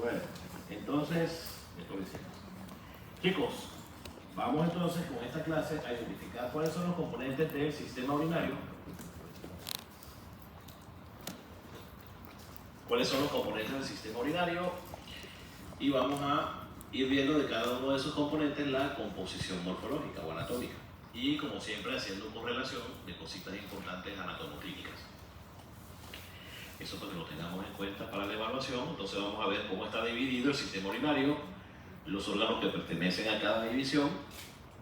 Bueno, entonces, esto lo hicimos. Chicos, vamos entonces con esta clase a identificar cuáles son los componentes del sistema urinario. Cuáles son los componentes del sistema urinario y vamos a ir viendo de cada uno de esos componentes la composición morfológica o anatómica y como siempre haciendo correlación de cositas importantes anatomoclínicas. Eso para que lo tengamos en cuenta para la evaluación. Entonces vamos a ver cómo está dividido el sistema urinario, los órganos que pertenecen a cada división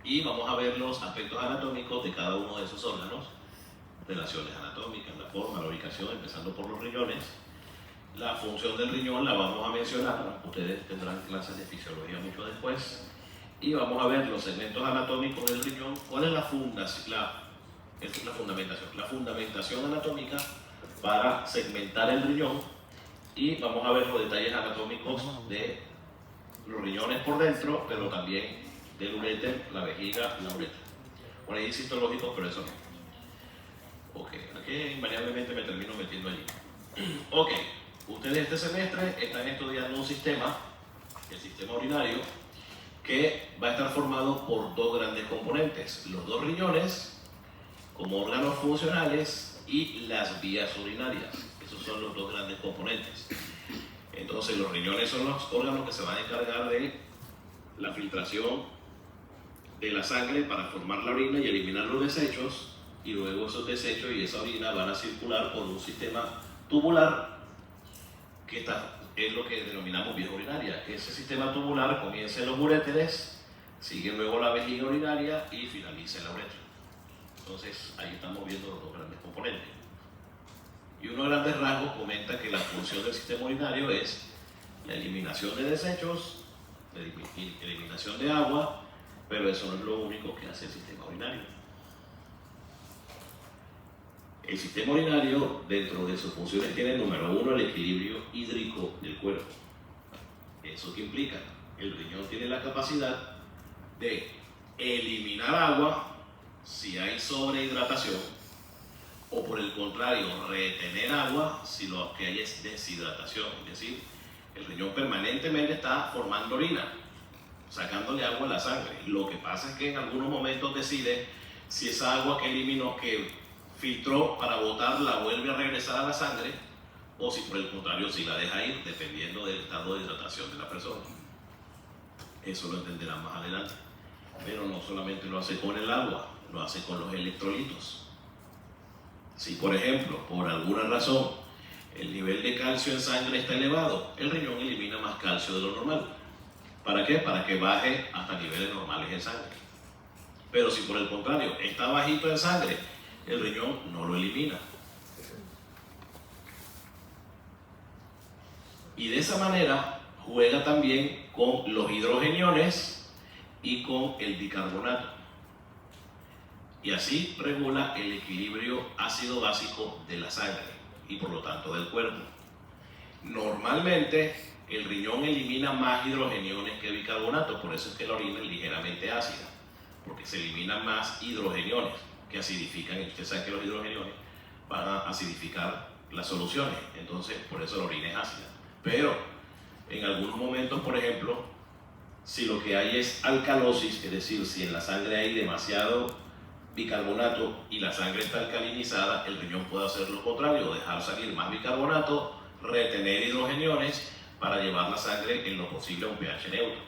y vamos a ver los aspectos anatómicos de cada uno de esos órganos, relaciones anatómicas, la forma, la ubicación, empezando por los riñones. La función del riñón la vamos a mencionar, ustedes tendrán clases de fisiología mucho después y vamos a ver los segmentos anatómicos del riñón, cuál es la fundamentación anatómica para segmentar el riñón y vamos a ver los detalles anatómicos de los riñones por dentro, pero también del uréter, la vejiga, la uretra. Por ahí citológicos, pero eso no. Ok, aquí invariablemente me termino metiendo allí. Ok. Ustedes este semestre están estudiando un sistema, el sistema urinario, que va a estar formado por dos grandes componentes, los dos riñones como órganos funcionales y las vías urinarias. Esos son los dos grandes componentes. Entonces los riñones son los órganos que se van a encargar de la filtración de la sangre para formar la orina y eliminar los desechos, y luego esos desechos y esa orina van a circular por un sistema tubular que es lo que denominamos vía urinaria. Ese sistema tubular comienza en los uréteres, sigue luego la vejiga urinaria y finaliza en la uretra. Entonces ahí estamos viendo los dos grandes componentes. Y uno de los grandes rasgos comenta que la función del sistema urinario es la eliminación de desechos, la eliminación de agua, pero eso no es lo único que hace el sistema urinario. El sistema urinario, dentro de sus funciones, tiene, número uno, el equilibrio hídrico del cuerpo. ¿Eso qué implica? El riñón tiene la capacidad de eliminar agua si hay sobrehidratación, o por el contrario, retener agua si lo que hay es deshidratación. Es decir, el riñón permanentemente está formando orina, sacándole agua a la sangre. Lo que pasa es que en algunos momentos decide si esa agua que eliminó, que filtró para botarla, vuelve a regresar a la sangre, o si por el contrario si la deja ir, dependiendo del estado de hidratación de la persona. Eso lo entenderán más adelante. Pero no solamente lo hace con el agua, lo hace con los electrolitos. Si por ejemplo, por alguna razón, el nivel de calcio en sangre está elevado, el riñón elimina más calcio de lo normal. ¿Para qué? Para que baje hasta niveles normales en sangre. Pero si por el contrario está bajito en sangre, el riñón no lo elimina. Y de esa manera juega también con los hidrogeniones y con el bicarbonato. Y así regula el equilibrio ácido básico de la sangre y por lo tanto del cuerpo. Normalmente el riñón elimina más hidrogeniones que bicarbonato, por eso es que la orina es ligeramente ácida, porque se eliminan más hidrogeniones que acidifican, y usted sabe que los hidrogeniones van a acidificar las soluciones, entonces por eso la orina es ácida. Pero en algunos momentos, por ejemplo, si lo que hay es alcalosis, es decir, si en la sangre hay demasiado bicarbonato y la sangre está alcalinizada, el riñón puede hacer lo contrario, dejar salir más bicarbonato, retener hidrogeniones para llevar la sangre en lo posible a un pH neutro.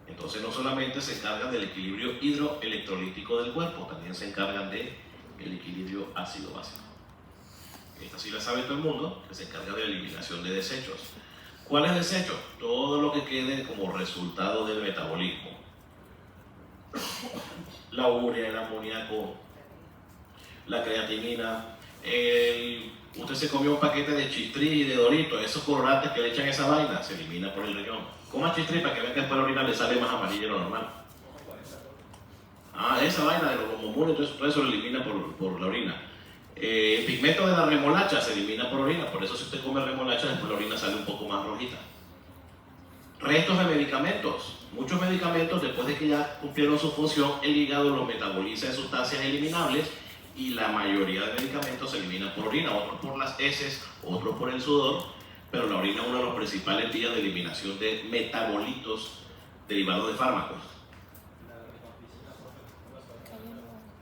Entonces no solamente se encargan del equilibrio hidroelectrolítico del cuerpo, también se encargan del equilibrio ácido básico. Esta sí la sabe todo el mundo, que se encarga de la eliminación de desechos. ¿Cuáles desechos? Todo lo que quede como resultado del metabolismo. La urea, el amoníaco, la creatinina, usted se comió un paquete de chistris y de Doritos, esos colorantes que le echan esa vaina, se elimina por el riñón. Coma chistris para que vean que después la orina le sale más amarilla de lo normal. Esa vaina de los gomomules, todo eso lo elimina por la orina. El pigmento de la remolacha se elimina por orina, por eso si usted come remolacha, después la orina sale un poco más rojita. Restos de medicamentos. Muchos medicamentos, después de que ya cumplieron su función, el hígado los metaboliza en sustancias eliminables y la mayoría de medicamentos se eliminan por orina, otros por las heces, otros por el sudor, pero la orina es uno de los principales vías de eliminación de metabolitos derivados de fármacos.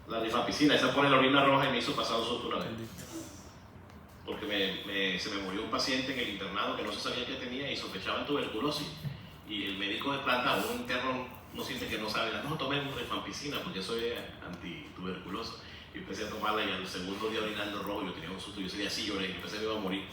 La rifampicina, esa pone la orina roja y me hizo pasar un susto una vez. Porque se me murió un paciente en el internado que no se sabía que tenía y sospechaban tuberculosis. Y el médico de planta, un interno, no siente que no sabe, no tomen rifampicina porque soy antituberculoso. Y empecé a tomarla y al segundo día orinando rojo, yo tenía un susto, yo ese día sí lloré y pensé que me iba a morir.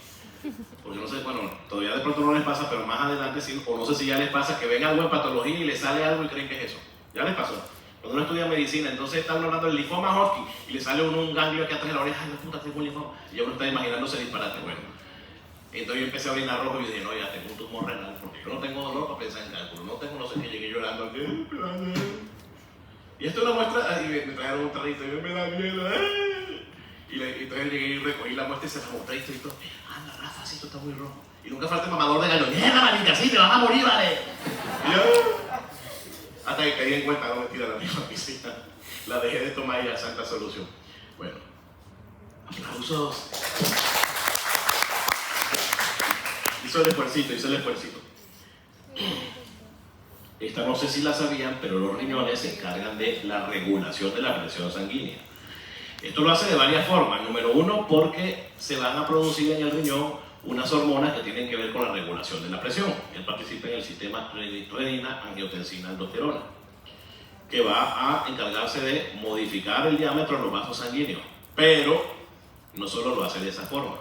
Porque no sé, bueno, todavía de pronto no les pasa, pero más adelante sí, o no sé si ya les pasa que ven algo en patología y les sale algo y creen que es eso. Ya les pasó. Cuando uno estudia medicina, entonces están hablando del linfoma Hodgkin y le sale un ganglio aquí atrás de la oreja, ay, no puta, tengo un linfoma. Y ya uno está imaginándose disparate. Bueno, entonces yo empecé a orinar rojo y dije, no, ya tengo un tumor renal, porque yo no tengo dolor para pensar en cálculo, no tengo, no sé qué, llegué llorando aquí. Y esto es una muestra, y me trajeron un tarrito y me da miedo. Y entonces llegué y recogí la muestra y se la mostré y todo. Anda, Rafa, sí, esto está muy rojo. Y nunca falta el mamador de gallo. ¡Mierda, manita, sí, te vas a morir, vale! Y yo, hasta que caí en cuenta, no mentira, la misma piscina. La dejé de tomar y a santa solución. Bueno, aplausos. Hizo el esfuercito. Esta no sé si la sabían, pero los riñones se encargan de la regulación de la presión sanguínea. Esto lo hace de varias formas. Número uno, porque se van a producir en el riñón unas hormonas que tienen que ver con la regulación de la presión. Él participa en el sistema renina, angiotensina, aldosterona, que va a encargarse de modificar el diámetro de los vasos sanguíneos. Pero no solo lo hace de esa forma.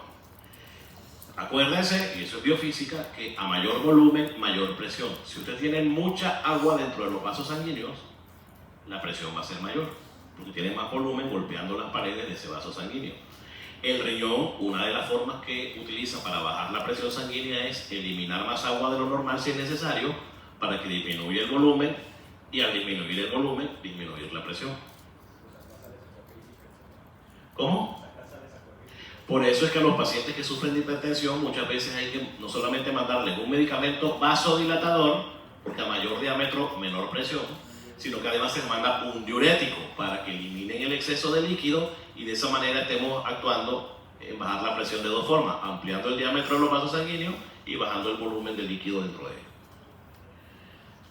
Acuérdense, y eso es biofísica, que a mayor volumen, mayor presión. Si usted tiene mucha agua dentro de los vasos sanguíneos, la presión va a ser mayor, porque tiene más volumen golpeando las paredes de ese vaso sanguíneo. El riñón, una de las formas que utiliza para bajar la presión sanguínea es eliminar más agua de lo normal si es necesario, para que disminuya el volumen, y al disminuir el volumen, disminuir la presión. ¿Cómo? Por eso es que a los pacientes que sufren de hipertensión muchas veces hay que no solamente mandarles un medicamento vasodilatador, porque a mayor diámetro, menor presión, sino que además se les manda un diurético para que eliminen el exceso de líquido y de esa manera estemos actuando en bajar la presión de dos formas, ampliando el diámetro de los vasos sanguíneos y bajando el volumen de líquido dentro de ellos.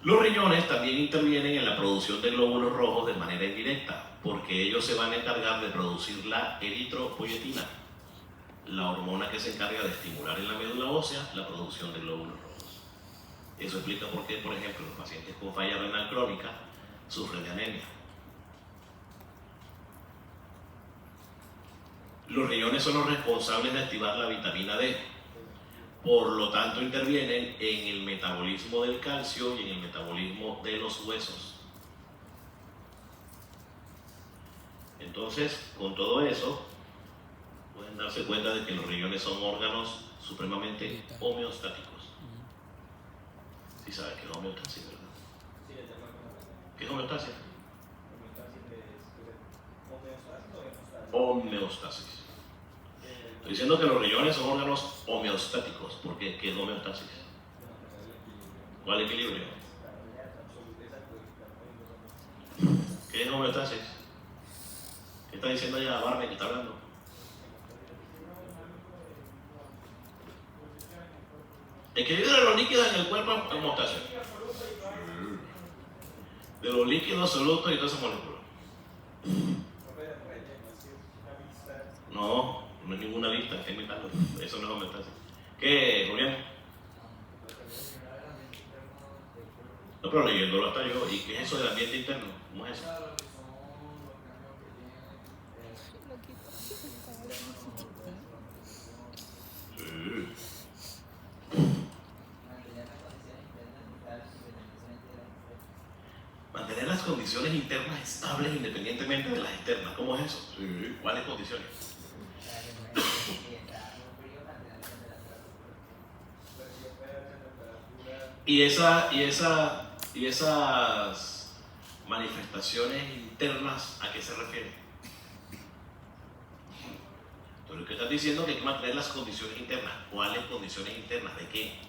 Los riñones también intervienen en la producción de glóbulos rojos de manera indirecta, porque ellos se van a encargar de producir la eritropoyetina, la hormona que se encarga de estimular en la médula ósea la producción de glóbulos rojos. Eso explica por qué, por ejemplo, los pacientes con falla renal crónica sufren de anemia. Los riñones son los responsables de activar la vitamina D, por lo tanto intervienen en el metabolismo del calcio y en el metabolismo de los huesos. Entonces, con todo eso, pueden darse cuenta de que los riñones son órganos supremamente homeostáticos. ¿Sí sabes qué es homeostasis, verdad? ¿Qué es homeostasis? Homeostasis. Estoy diciendo que los riñones son órganos homeostáticos. ¿Por qué? ¿Qué es homeostasis? ¿Cuál equilibrio? ¿Qué es homeostasis? ¿Qué está diciendo ya Barney que está hablando? Equilibrio de los líquidos en el cuerpo es homeostasis. De los líquidos absolutos y todas esas moléculas. No, no es ninguna lista, está inventando. Eso no es homeostasis. ¿Qué, Julián? No, pero leyéndolo hasta yo. ¿Y qué es eso del ambiente interno? ¿Cómo es eso? Mantener las condiciones internas estables independientemente de las externas. ¿Cómo es eso? Sí. ¿Cuáles condiciones? Y esas manifestaciones internas, ¿a qué se refieren? Entonces, lo que estás diciendo es que hay que mantener las condiciones internas. ¿Cuáles condiciones internas? ¿De qué?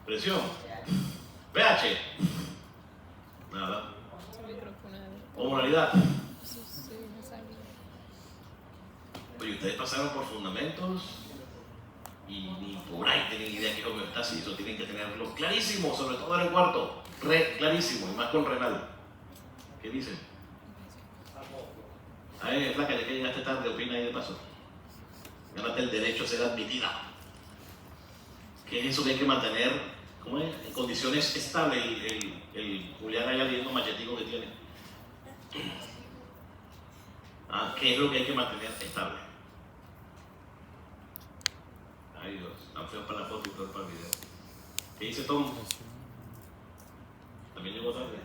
Presión. pH. Nada. Osmolaridad. Oye, ustedes pasaron por fundamentos y ni por ahí tienen idea que es homeostasis. Eso tienen que tenerlo clarísimo, sobre todo en el cuarto. Clarísimo, y más con renal. ¿Qué dicen? Ay, flaca, ya que llegaste tarde, opina ahí de paso. Gánate el derecho a ser admitida. ¿Qué es eso que hay que mantener? ¿Cómo es? En condiciones estables. El Julián allá leyendo machetico que tiene. ¿Qué es lo que hay que mantener estable? Ay Dios, tan feo para la foto y peor para el video. ¿Qué dice Tom? ¿También llegó tarde?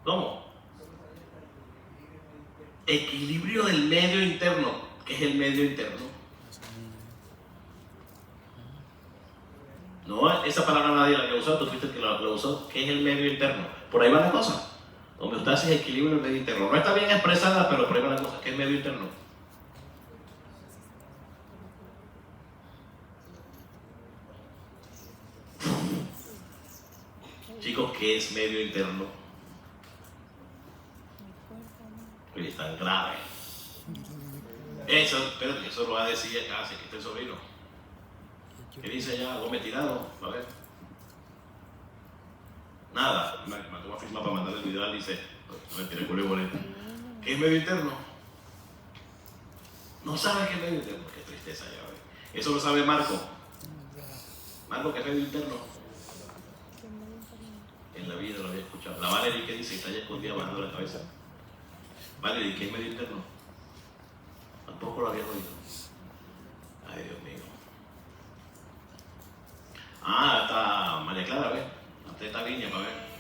¿Cómo? Equilibrio del medio interno. ¿Qué es el medio interno? No, esa palabra nadie la que usó, tú fuiste el que la usó. ¿Qué es el medio interno? Por ahí va la cosa. Homeostasis es equilibrio del medio interno. No está bien expresada, pero por ahí va la cosa. ¿Qué es medio interno? Chicos, ¿qué es medio interno? Oye, es tan grave. Eso lo va a decir acá, si aquí está el sobrino. ¿Qué dice ya? ¿Algo me tirado? A ver. Nada. Me acabo de firmar para mandarle el video. Dice, no me tiré culo y boleta. ¿Qué es medio interno? No sabe qué es medio interno. Qué tristeza ya, ¿ves? Eso lo sabe Marco. Marco, ¿qué es medio interno? En la vida lo había escuchado. La Valerie, ¿qué dice? Está ya escondida bajando la cabeza. Valerie, ¿qué es medio interno? Tampoco lo había oído. Ay, Dios mío. Está María Clara, ¿ves? Hasta esta viña para ver.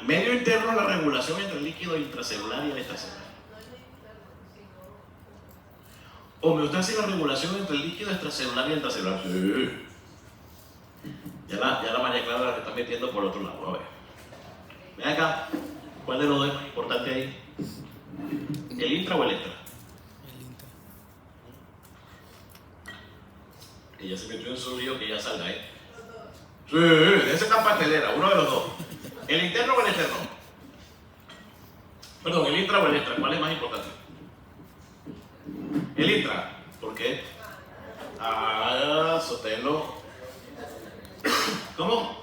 Medio interno, la regulación entre el líquido intracelular y el extracelular. Homeostasis, la regulación entre el líquido extracelular y el intracelular. Sí. Ya la María Clara la está metiendo por otro lado. A ver. Ven acá. ¿Cuál de los dos es más importante ahí? ¿El intra o el extra? El intra. Ella se metió en su lío, que ya salga, ¿eh? Sí, esa está pastelera, uno de los dos. ¿El interno o el externo? Perdón, ¿el intra o el extra? ¿Cuál es más importante? El intra. ¿Por qué? Sotelo. ¿Cómo?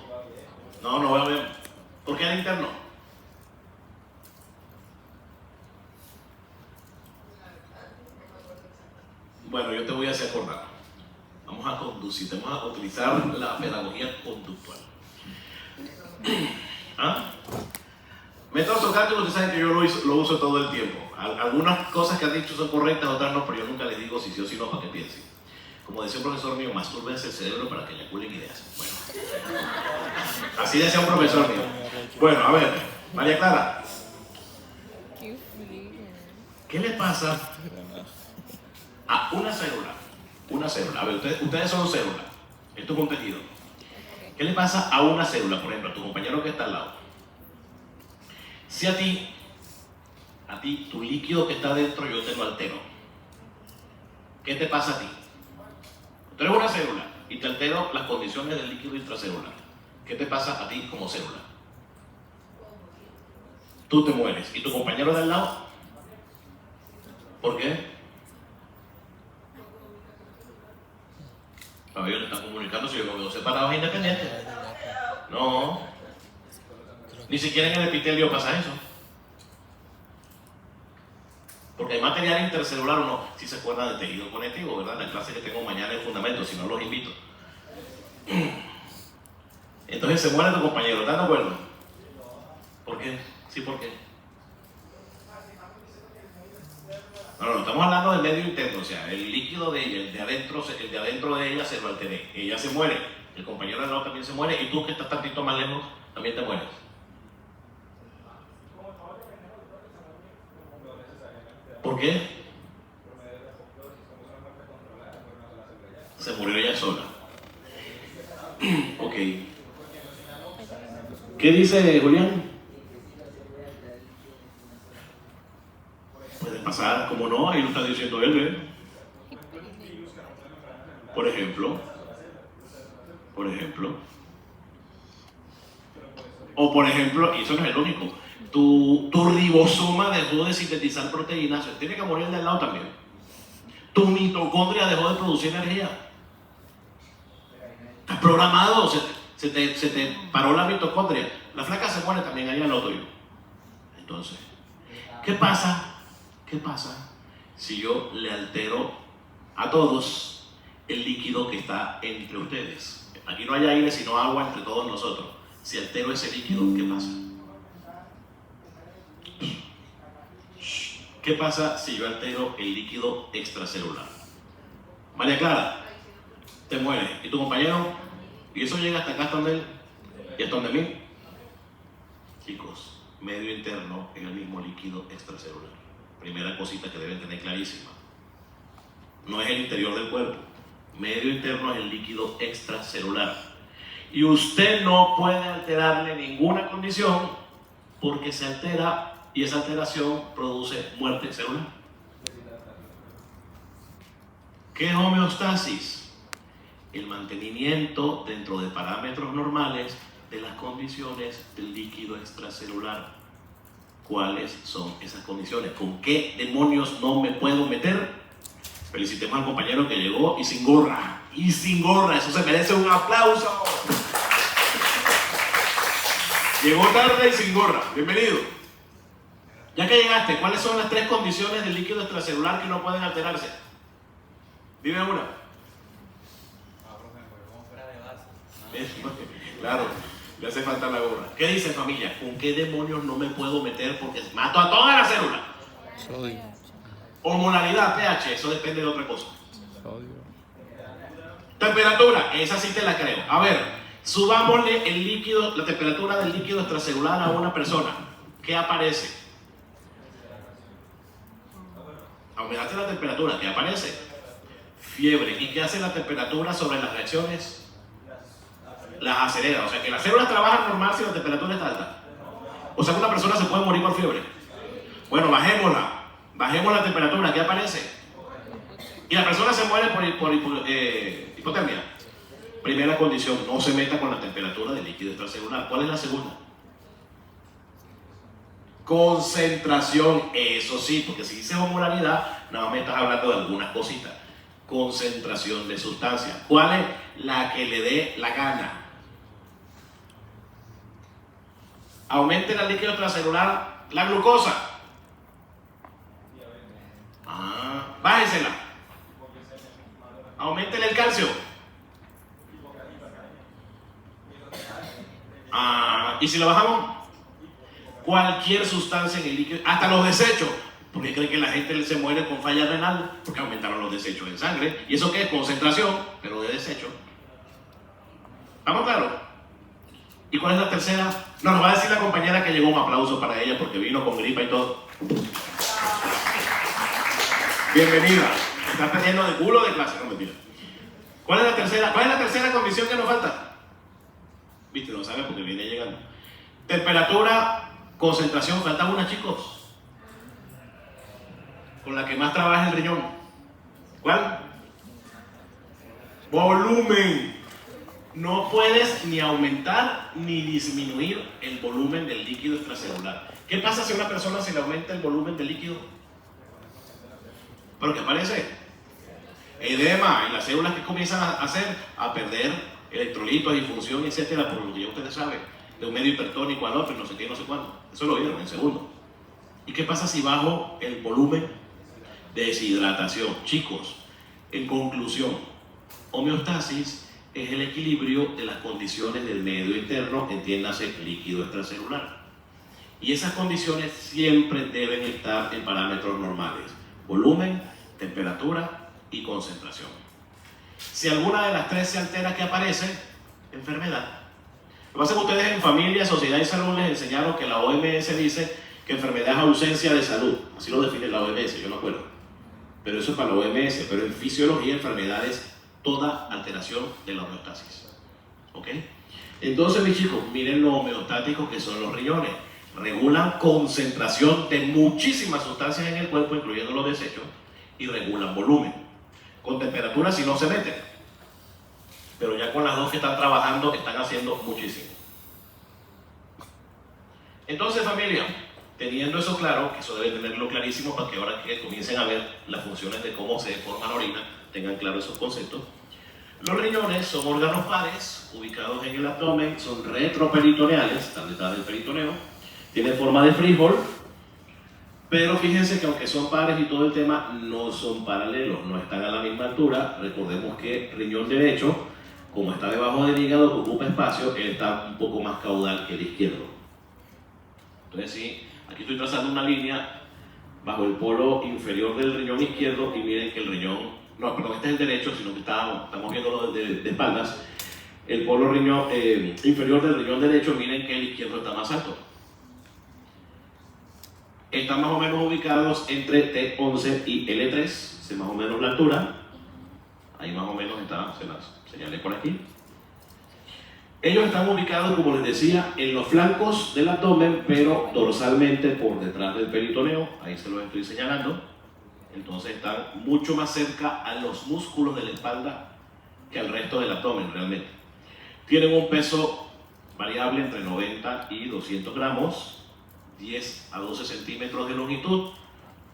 No voy a ver. ¿Por qué el interno? Bueno, yo te voy a hacer acordar. Vamos a conducir, vamos a utilizar la pedagogía conductual. Método socrático, ustedes saben que yo lo uso todo el tiempo. Algunas cosas que han dicho son correctas, otras no, pero yo nunca les digo si sí o si no para que piensen. Como decía un profesor mío, mastúrbense el cerebro para que eyaculen ideas. Bueno, así decía un profesor mío. Bueno, a ver, María Clara. ¿Qué le pasa a una célula? Una célula. A ver, ustedes son células. Esto es un tejido. ¿Qué le pasa a una célula? Por ejemplo, a tu compañero que está al lado. Si a ti, tu líquido que está dentro, yo te lo altero. ¿Qué te pasa a ti? Tú eres una célula y te altero las condiciones del líquido intracelular. ¿Qué te pasa a ti como célula? Tú te mueres. ¿Y tu compañero de al lado? ¿Por qué? A ver, ellos están comunicando si yo los veo separados e independientes. No. Ni siquiera en el epitelio pasa eso. Porque hay material intercelular o no. Si se acuerdan del tejido conectivo, ¿verdad? La clase que tengo mañana en Fundamentos, si no los invito. Entonces se muere tu compañero, ¿están de acuerdo? ¿Por qué? Sí, ¿por qué? No, estamos hablando del medio interno, o sea, el líquido de ella, el de adentro de ella se lo alteré. Ella se muere, el compañero de lado también se muere, y tú que estás tantito más lejos, también te mueres. ¿Por qué? Se murió ella sola. Ok. ¿Qué dice Julián? Puede pasar, como no, ahí lo está diciendo él, ¿eh? Por ejemplo. O por ejemplo, y eso no es el único, tu ribosoma dejó de sintetizar proteínas, tiene que morir del lado también. Tu mitocondria dejó de producir energía. Estás programado, se te paró la mitocondria. La flaca se muere también, ahí al otro yo. Entonces, ¿qué pasa? ¿Qué pasa si yo le altero a todos el líquido que está entre ustedes? Aquí no hay aire sino agua entre todos nosotros. Si altero ese líquido, ¿qué pasa? ¿Qué pasa si yo altero el líquido extracelular? María Clara, te mueres. ¿Y tu compañero? ¿Y eso llega hasta acá, hasta donde él? ¿Y hasta donde mí? Chicos, medio interno es el mismo líquido extracelular. Primera cosita que deben tener clarísima. No es el interior del cuerpo. Medio interno es el líquido extracelular. Y usted no puede alterarle ninguna condición porque se altera y esa alteración produce muerte celular. ¿Qué es homeostasis? El mantenimiento dentro de parámetros normales de las condiciones del líquido extracelular. ¿Cuáles son esas condiciones? ¿Con qué demonios no me puedo meter? Felicitemos al compañero que llegó y sin gorra. Y sin gorra, eso se merece un aplauso. Llegó tarde y sin gorra. Bienvenido. Ya que llegaste, ¿cuáles son las 3 condiciones del líquido extracelular que no pueden alterarse? Dime una. Claro, le hace falta la gorra. ¿Qué dice familia? ¿Con qué demonios no me puedo meter porque mato a toda la célula? Sodio. Hormonalidad, pH, eso depende de otra cosa. Sodio. Temperatura, esa sí te la creo. A ver, subámosle el líquido, la temperatura del líquido extracelular a una persona. ¿Qué aparece? Aumentaste la temperatura, ¿qué aparece? Fiebre. ¿Y qué hace la temperatura sobre las reacciones? Las acelera. O sea que las células trabajan normal si la temperatura está alta. O sea que una persona se puede morir por fiebre. Bueno, bajémosla. Bajemos la temperatura, ¿qué aparece? Y la persona se muere por hipotermia. Primera condición, no se meta con la temperatura del líquido extracelular. ¿Cuál es la segunda? Concentración, eso sí, porque si dice osmolaridad, nada más me estás hablando de algunas cositas. Concentración de sustancia. ¿Cuál es la que le dé la gana? Aumente el líquido extracelular, la glucosa. Bájesela. Aumentele el calcio. ¿Y si lo bajamos? Cualquier sustancia en el líquido, hasta los desechos. ¿Por qué creen que la gente se muere con falla renal? Porque aumentaron los desechos en sangre. ¿Y eso qué es? Concentración, pero de desecho. ¿Estamos claros? ¿Y cuál es la tercera? Nos va a decir la compañera que llegó. Un aplauso para ella porque vino con gripa y todo. Bienvenida. Estás perdiendo de culo de clase, no mentira. ¿Cuál es la tercera? ¿Cuál es la tercera condición que nos falta? Viste, no saben porque viene llegando. Temperatura, concentración, falta una, chicos. Con la que más trabaja el riñón. ¿Cuál? Volumen. No puedes ni aumentar ni disminuir el volumen del líquido extracelular. ¿Qué pasa si a una persona se le aumenta el volumen del líquido? ¿Pero qué aparece? Edema, y las células que comienzan a hacer, a perder electrolitos, disfunción, etcétera, por lo que ya ustedes saben, de un medio hipertónico al otro y no sé qué, no sé cuándo. Eso lo vieron en segundo. ¿Y qué pasa si bajo el volumen? Deshidratación. Chicos, en conclusión, homeostasis es el equilibrio de las condiciones del medio interno, entiéndase líquido extracelular. Y esas condiciones siempre deben estar en parámetros normales: volumen, temperatura y concentración. Si alguna de las 3 se altera, ¿qué aparece? Enfermedad. Lo que pasa es que ustedes en Familia, Sociedad y Salud les enseñaron que la OMS dice que enfermedad es ausencia de salud. Así lo define la OMS, yo no acuerdo. Pero eso es para la OMS. Pero en fisiología, enfermedad es toda alteración de la homeostasis. ¿Ok? Entonces, mis chicos, miren lo homeostáticos que son los riñones. Regulan concentración de muchísimas sustancias en el cuerpo, incluyendo los desechos, y regulan volumen. Con temperatura si no se meten, pero ya con las dos que están trabajando están haciendo muchísimo. Entonces, familia, teniendo eso claro, que eso debe tenerlo clarísimo para que ahora que comiencen a ver las funciones de cómo se forma la orina, tengan claro esos conceptos. Los riñones son órganos pares, ubicados en el abdomen, son retroperitoneales, están detrás del peritoneo, tienen forma de frijol, pero fíjense que aunque son pares y todo el tema, no son paralelos, no están a la misma altura. Recordemos que el riñón derecho, como está debajo del hígado, que ocupa espacio, él está un poco más caudal que el izquierdo. Entonces sí, aquí estoy trazando una línea bajo el polo inferior del riñón izquierdo y miren que el riñón, no, perdón, este es el derecho, sino que estamos viéndolo de espaldas. El polo riñón, inferior del riñón derecho, miren que el izquierdo está más alto. Están más o menos ubicados entre T11 y L3, es más o menos la altura. Ahí más o menos está, se las señalé por aquí. Ellos están ubicados, como les decía, en los flancos del abdomen, pero dorsalmente por detrás del peritoneo. Ahí se los estoy señalando. Entonces están mucho más cerca a los músculos de la espalda que al resto del abdomen realmente. Tienen un peso variable entre 90 y 200 gramos, 10 a 12 centímetros de longitud,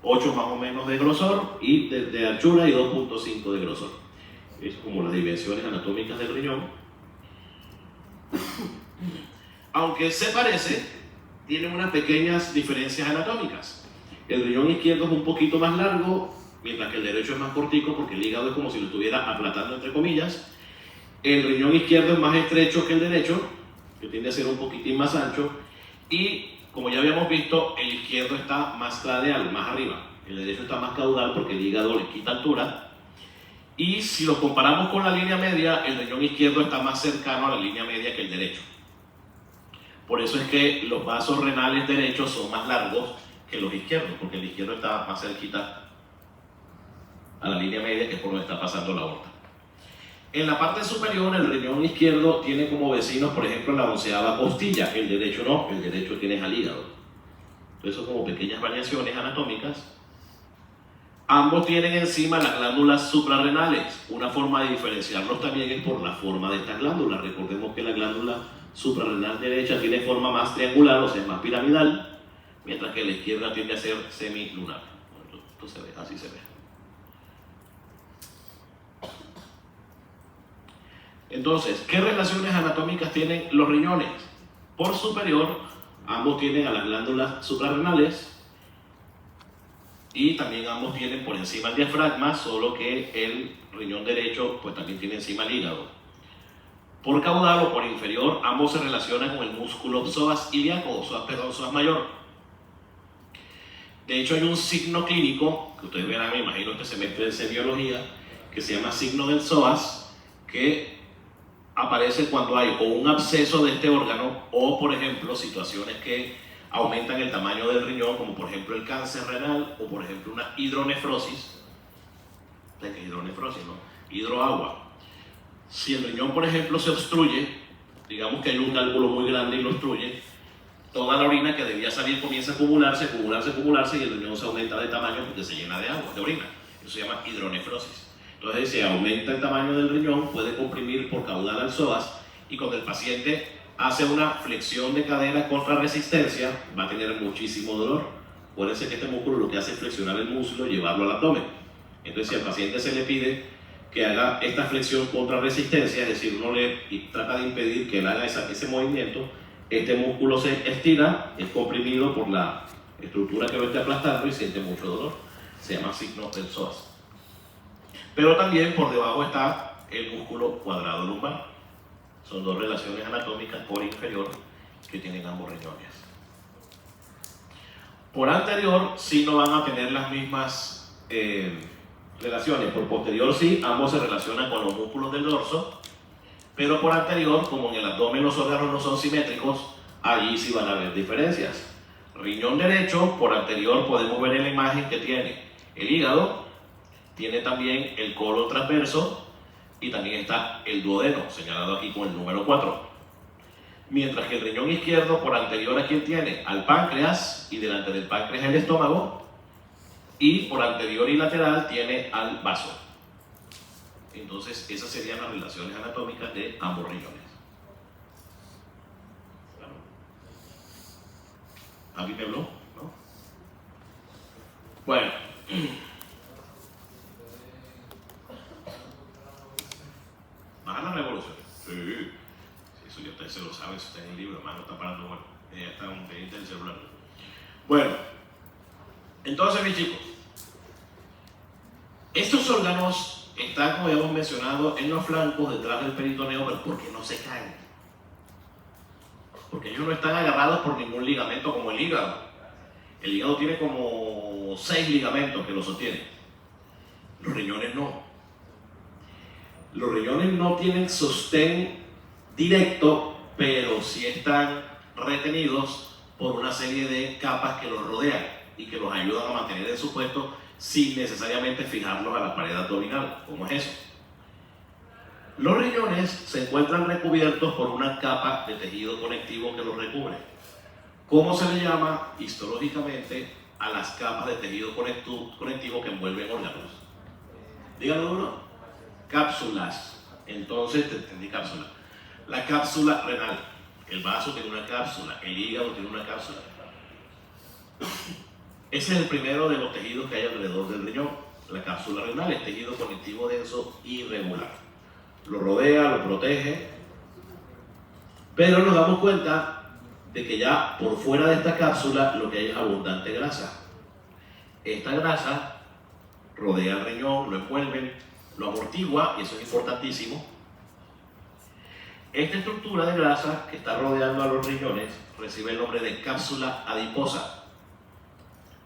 8 más o menos de grosor y de anchura y 2.5 de grosor. Es como las dimensiones anatómicas del riñón. Aunque se parece, tienen unas pequeñas diferencias anatómicas. El riñón izquierdo es un poquito más largo, mientras que el derecho es más cortico porque el hígado es como si lo estuviera aplatando entre comillas. El riñón izquierdo es más estrecho que el derecho, que tiende a ser un poquitín más ancho, y como ya habíamos visto, el izquierdo está más cladeal, más arriba. El derecho está más caudal porque el hígado le quita altura. Y si lo comparamos con la línea media, el riñón izquierdo está más cercano a la línea media que el derecho. Por eso es que los vasos renales derechos son más largos que los izquierdos, porque el izquierdo está más cerquita a la línea media, que es por donde está pasando la aorta. En la parte superior, el riñón izquierdo tiene como vecinos, por ejemplo, la 11ª costilla. El derecho no, el derecho tiene al hígado. Entonces son como pequeñas variaciones anatómicas. Ambos tienen encima las glándulas suprarrenales. Una forma de diferenciarlos también es por la forma de estas glándulas. Recordemos que la glándula suprarrenal derecha tiene forma más triangular, o sea, es más piramidal, mientras que la izquierda tiende a ser semilunar. Esto se ve, así se ve. Entonces, ¿qué relaciones anatómicas tienen los riñones? Por superior, ambos tienen a las glándulas suprarrenales y también ambos tienen por encima el diafragma, solo que el riñón derecho pues también tiene encima el hígado. Por caudal o por inferior, ambos se relacionan con el músculo psoas ilíaco, psoas mayor. De hecho, hay un signo clínico, que ustedes verán, me imagino que se mete en biología, que se llama signo del psoas, que aparece cuando hay o un absceso de este órgano o, por ejemplo, situaciones que aumentan el tamaño del riñón, como por ejemplo el cáncer renal o por ejemplo una hidronefrosis. ¿De qué hidronefrosis? ¿No? Hidroagua. Si el riñón, por ejemplo, se obstruye, digamos que hay un cálculo muy grande y lo obstruye, toda la orina que debía salir comienza a acumularse y el riñón se aumenta de tamaño porque se llena de agua, de orina. Eso se llama hidronefrosis. Entonces, si aumenta el tamaño del riñón, puede comprimir por caudal al psoas y cuando el paciente hace una flexión de cadera contra resistencia, va a tener muchísimo dolor. Acuérdense que este músculo lo que hace es flexionar el músculo y llevarlo al abdomen. Entonces, si al paciente se le pide que haga esta flexión contra resistencia, es decir, uno le trata de impedir que él haga ese movimiento, este músculo se estira, es comprimido por la estructura que lo esté aplastando y siente mucho dolor. Se llama signo del psoas. Pero también por debajo está el músculo cuadrado lumbar. Son dos relaciones anatómicas por inferior que tienen ambos riñones. Por anterior sí no van a tener las mismas relaciones. Por posterior sí, ambos se relacionan con los músculos del dorso, pero por anterior, como en el abdomen los órganos no son simétricos, allí sí van a haber diferencias. Riñón derecho, por anterior podemos ver en la imagen que tiene el hígado, tiene también el colon transverso y también está el duodeno, señalado aquí con el número 4. Mientras que el riñón izquierdo, por anterior a quien tiene al páncreas y delante del páncreas el estómago, y por anterior y lateral tiene al vaso. Entonces, esas serían las relaciones anatómicas de ambos riñones. ¿Alguien me habló? ¿No? Bueno. Baja la revolución. Sí. Eso ya ustedes se lo saben, si está en el libro, hermano, está parando, bueno, ya está un pendiente del celular. Bueno, entonces mis chicos, estos órganos están, como ya hemos mencionado, en los flancos, detrás del peritoneo, pero ¿por qué no se caen? Porque ellos no están agarrados por ningún ligamento como el hígado. El hígado tiene como 6 ligamentos que lo sostienen. Los riñones no. Los riñones no tienen sostén directo, pero sí están retenidos por una serie de capas que los rodean y que los ayudan a mantener en su puesto sin necesariamente fijarlos a la pared abdominal. ¿Cómo es eso? Los riñones se encuentran recubiertos por una capa de tejido conectivo que los recubre. ¿Cómo se le llama histológicamente a las capas de tejido conectivo que envuelven órganos? Díganlo uno. Cápsulas. Entonces te entendí cápsula. La cápsula renal. El vaso tiene una cápsula, el hígado tiene una cápsula. Ese es el primero de los tejidos que hay alrededor del riñón. La cápsula renal es tejido conectivo denso irregular. Lo rodea, lo protege, pero nos damos cuenta de que ya por fuera de esta cápsula lo que hay es abundante grasa. Esta grasa rodea el riñón, lo envuelve, lo amortigua, y eso es importantísimo. Esta estructura de grasa que está rodeando a los riñones recibe el nombre de cápsula adiposa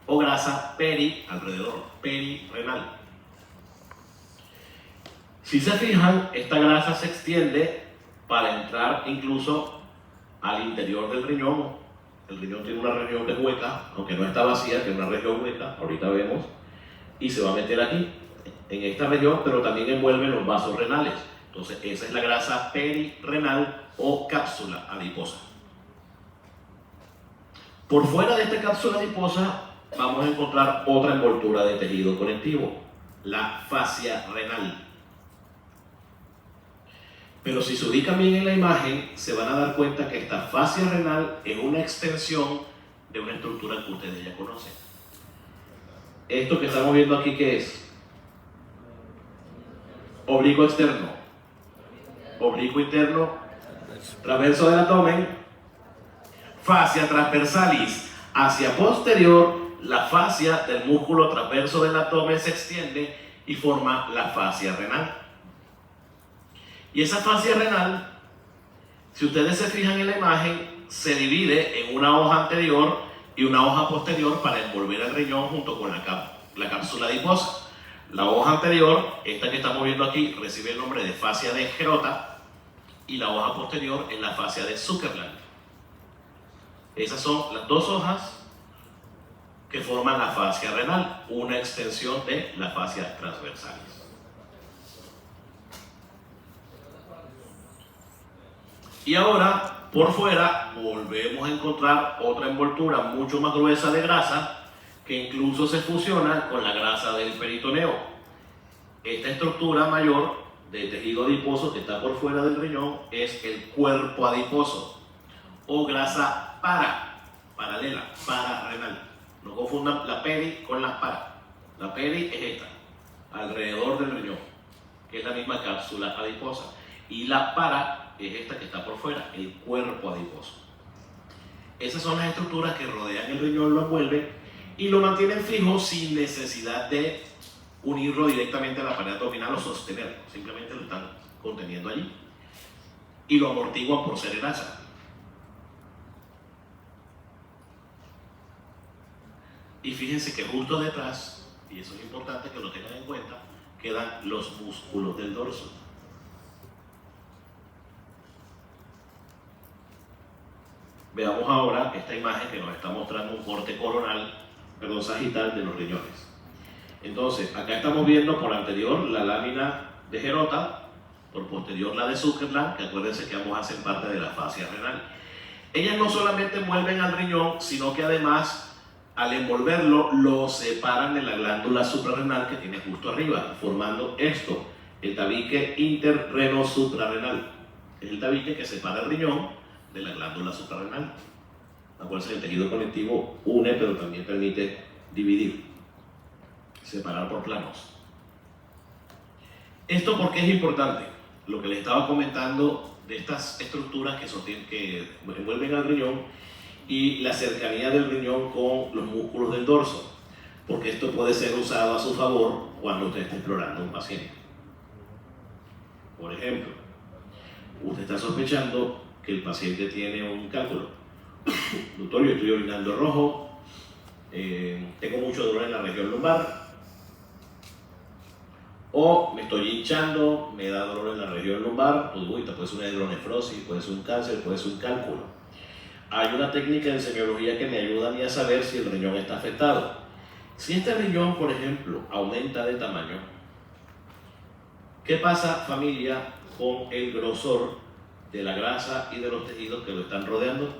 o grasa perirenal. Si se fijan, esta grasa se extiende para entrar incluso al interior del riñón. El riñón tiene una región que es hueca, aunque no está vacía, tiene una región hueca, ahorita vemos, y se va a meter aquí, en esta región, pero también envuelve los vasos renales. Entonces, esa es la grasa perirenal o cápsula adiposa. Por fuera de esta cápsula adiposa vamos a encontrar otra envoltura de tejido conectivo, la fascia renal. Pero si se ubican bien en la imagen, se van a dar cuenta que esta fascia renal es una extensión de una estructura que ustedes ya conocen. Esto que estamos viendo aquí, ¿qué es? Oblicuo externo, oblicuo interno, transverso del abdomen, fascia transversalis. Hacia posterior, la fascia del músculo transverso del abdomen se extiende y forma la fascia renal. Y esa fascia renal, si ustedes se fijan en la imagen, se divide en una hoja anterior y una hoja posterior para envolver el riñón junto con la cápsula adiposa. La hoja anterior, esta que estamos viendo aquí, recibe el nombre de fascia de Gerota, y la hoja posterior es la fascia de Zuckerland. Esas son las dos hojas que forman la fascia renal, una extensión de la fascia transversalis. Y ahora, por fuera, volvemos a encontrar otra envoltura mucho más gruesa de grasa que incluso se fusiona con la grasa del peritoneo. Esta estructura mayor de tejido adiposo que está por fuera del riñón es el cuerpo adiposo o grasa paralela, pararenal. No confundan la peri con la para. La peri es esta, alrededor del riñón, que es la misma cápsula adiposa. Y la para es esta que está por fuera, el cuerpo adiposo. Esas son las estructuras que rodean el riñón, lo envuelven y lo mantienen fijo sin necesidad de unirlo directamente a la pared abdominal o sostenerlo. Simplemente lo están conteniendo allí y lo amortiguan por ser grasa. Y fíjense que justo detrás, y eso es importante que lo tengan en cuenta, quedan los músculos del dorso. Veamos ahora esta imagen que nos está mostrando un corte sagital de los riñones. Entonces, acá estamos viendo por anterior la lámina de Gerota, por posterior la de Zuckerland, que acuérdense que ambos hacen parte de la fascia renal. Ellas no solamente envuelven al riñón, sino que además, al envolverlo, lo separan de la glándula suprarrenal que tiene justo arriba, formando esto, el tabique interreno-suprarrenal. Es el tabique que separa el riñón de la glándula suprarrenal. Acuérdense que el tejido conectivo une, pero también permite dividir, separar por planos. ¿Esto por qué es importante? Lo que les estaba comentando de estas estructuras que envuelven al riñón y la cercanía del riñón con los músculos del dorso, porque esto puede ser usado a su favor cuando usted esté explorando un paciente. Por ejemplo, usted está sospechando que el paciente tiene un cálculo. Doctor, yo estoy orinando rojo, tengo mucho dolor en la región lumbar, o me estoy hinchando, me da dolor en la región lumbar, pues puede ser una hidronefrosis, puede ser un cáncer, puede ser un cálculo. Hay una técnica en semiología que me ayuda a mí a saber si el riñón está afectado. Si este riñón, por ejemplo, aumenta de tamaño, ¿qué pasa, familia, con el grosor de la grasa y de los tejidos que lo están rodeando?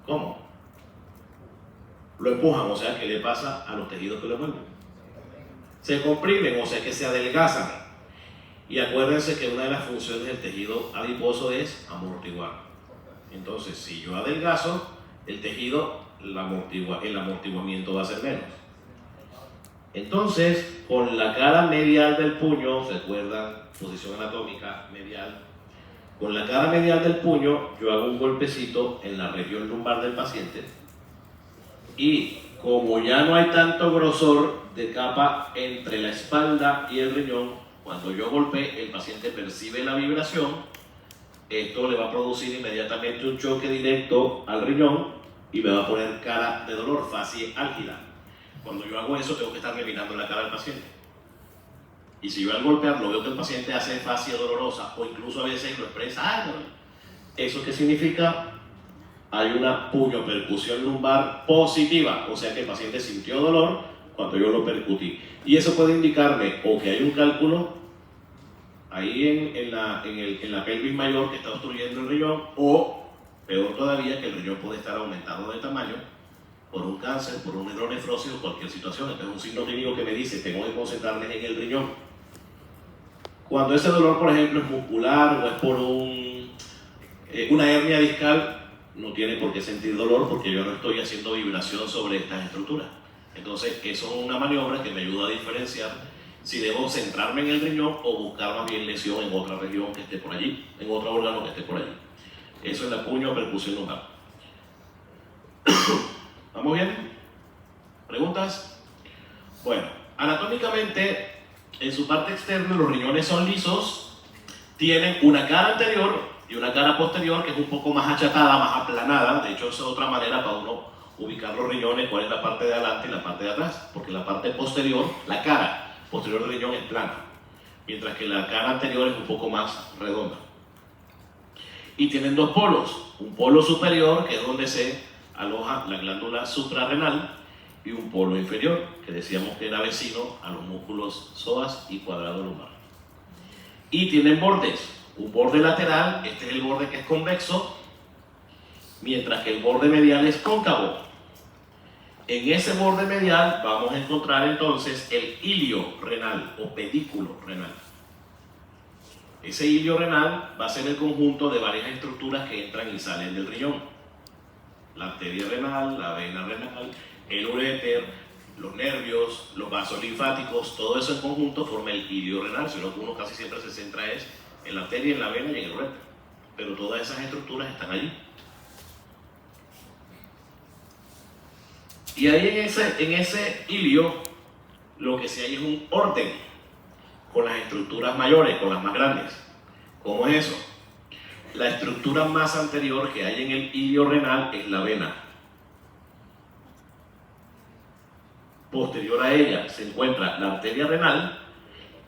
¿Cómo? Lo empujan, o sea, ¿qué le pasa a los tejidos que lo envuelven? Se comprimen, o sea, que se adelgazan. Y acuérdense que una de las funciones del tejido adiposo es amortiguar. Entonces, si yo adelgazo el tejido, el amortiguamiento va a ser menos. Entonces, con la cara medial del puño, ¿se acuerdan? Posición anatómica medial. Con la cara medial del puño, yo hago un golpecito en la región lumbar del paciente. Y como ya no hay tanto grosor de capa entre la espalda y el riñón, cuando yo golpee, el paciente percibe la vibración. Esto le va a producir inmediatamente un choque directo al riñón y me va a poner cara de dolor, facie álgida. Cuando yo hago eso, tengo que estar mirando la cara del paciente. Y si yo al golpearlo veo que el paciente hace fascia dolorosa o incluso a veces lo expresa, ¿eso qué significa? Hay una puño-percusión lumbar positiva, o sea que el paciente sintió dolor cuando yo lo percutí. Y eso puede indicarme o que hay un cálculo ahí en la pelvis mayor que está obstruyendo el riñón, o peor todavía, que el riñón puede estar aumentado de tamaño por un cáncer, por una hidronefrosis o cualquier situación. Entonces es un signo clínico que me dice, tengo que concentrarme en el riñón. Cuando ese dolor, por ejemplo, es muscular o es por una hernia discal, no tiene por qué sentir dolor porque yo no estoy haciendo vibración sobre estas estructuras. Entonces, eso es una maniobra que me ayuda a diferenciar si debo centrarme en el riñón o buscar más bien lesión en otra región que esté por allí, en otro órgano que esté por allí. Eso es la puño-percusión lumbar. ¿Vamos bien? ¿Preguntas? Bueno, anatómicamente, en su parte externa los riñones son lisos, tienen una cara anterior y una cara posterior que es un poco más achatada, más aplanada. De hecho, esa es otra manera para uno ubicar los riñones, cuál es la parte de adelante y la parte de atrás, porque la parte posterior, la cara posterior del riñón es plana, mientras que la cara anterior es un poco más redonda. Y tienen dos polos, un polo superior, que es donde se aloja la glándula suprarrenal, y un polo inferior, que decíamos que era vecino a los músculos psoas y cuadrado lumbar. Y tienen bordes, un borde lateral, este es el borde que es convexo, mientras que el borde medial es cóncavo. En ese borde medial vamos a encontrar entonces el hilio renal o pedículo renal. Ese hilio renal va a ser el conjunto de varias estructuras que entran y salen del riñón. La arteria renal, la vena renal, el uréter, los nervios, los vasos linfáticos, todo eso en conjunto forma el hilio renal, sino que uno casi siempre se centra en la arteria, en la vena y en el uréter. Pero todas esas estructuras están allí. Y ahí en ese hilio lo que sí hay es un orden con las estructuras mayores, con las más grandes. ¿Cómo es eso? La estructura más anterior que hay en el hilio renal es la vena. Posterior a ella se encuentra la arteria renal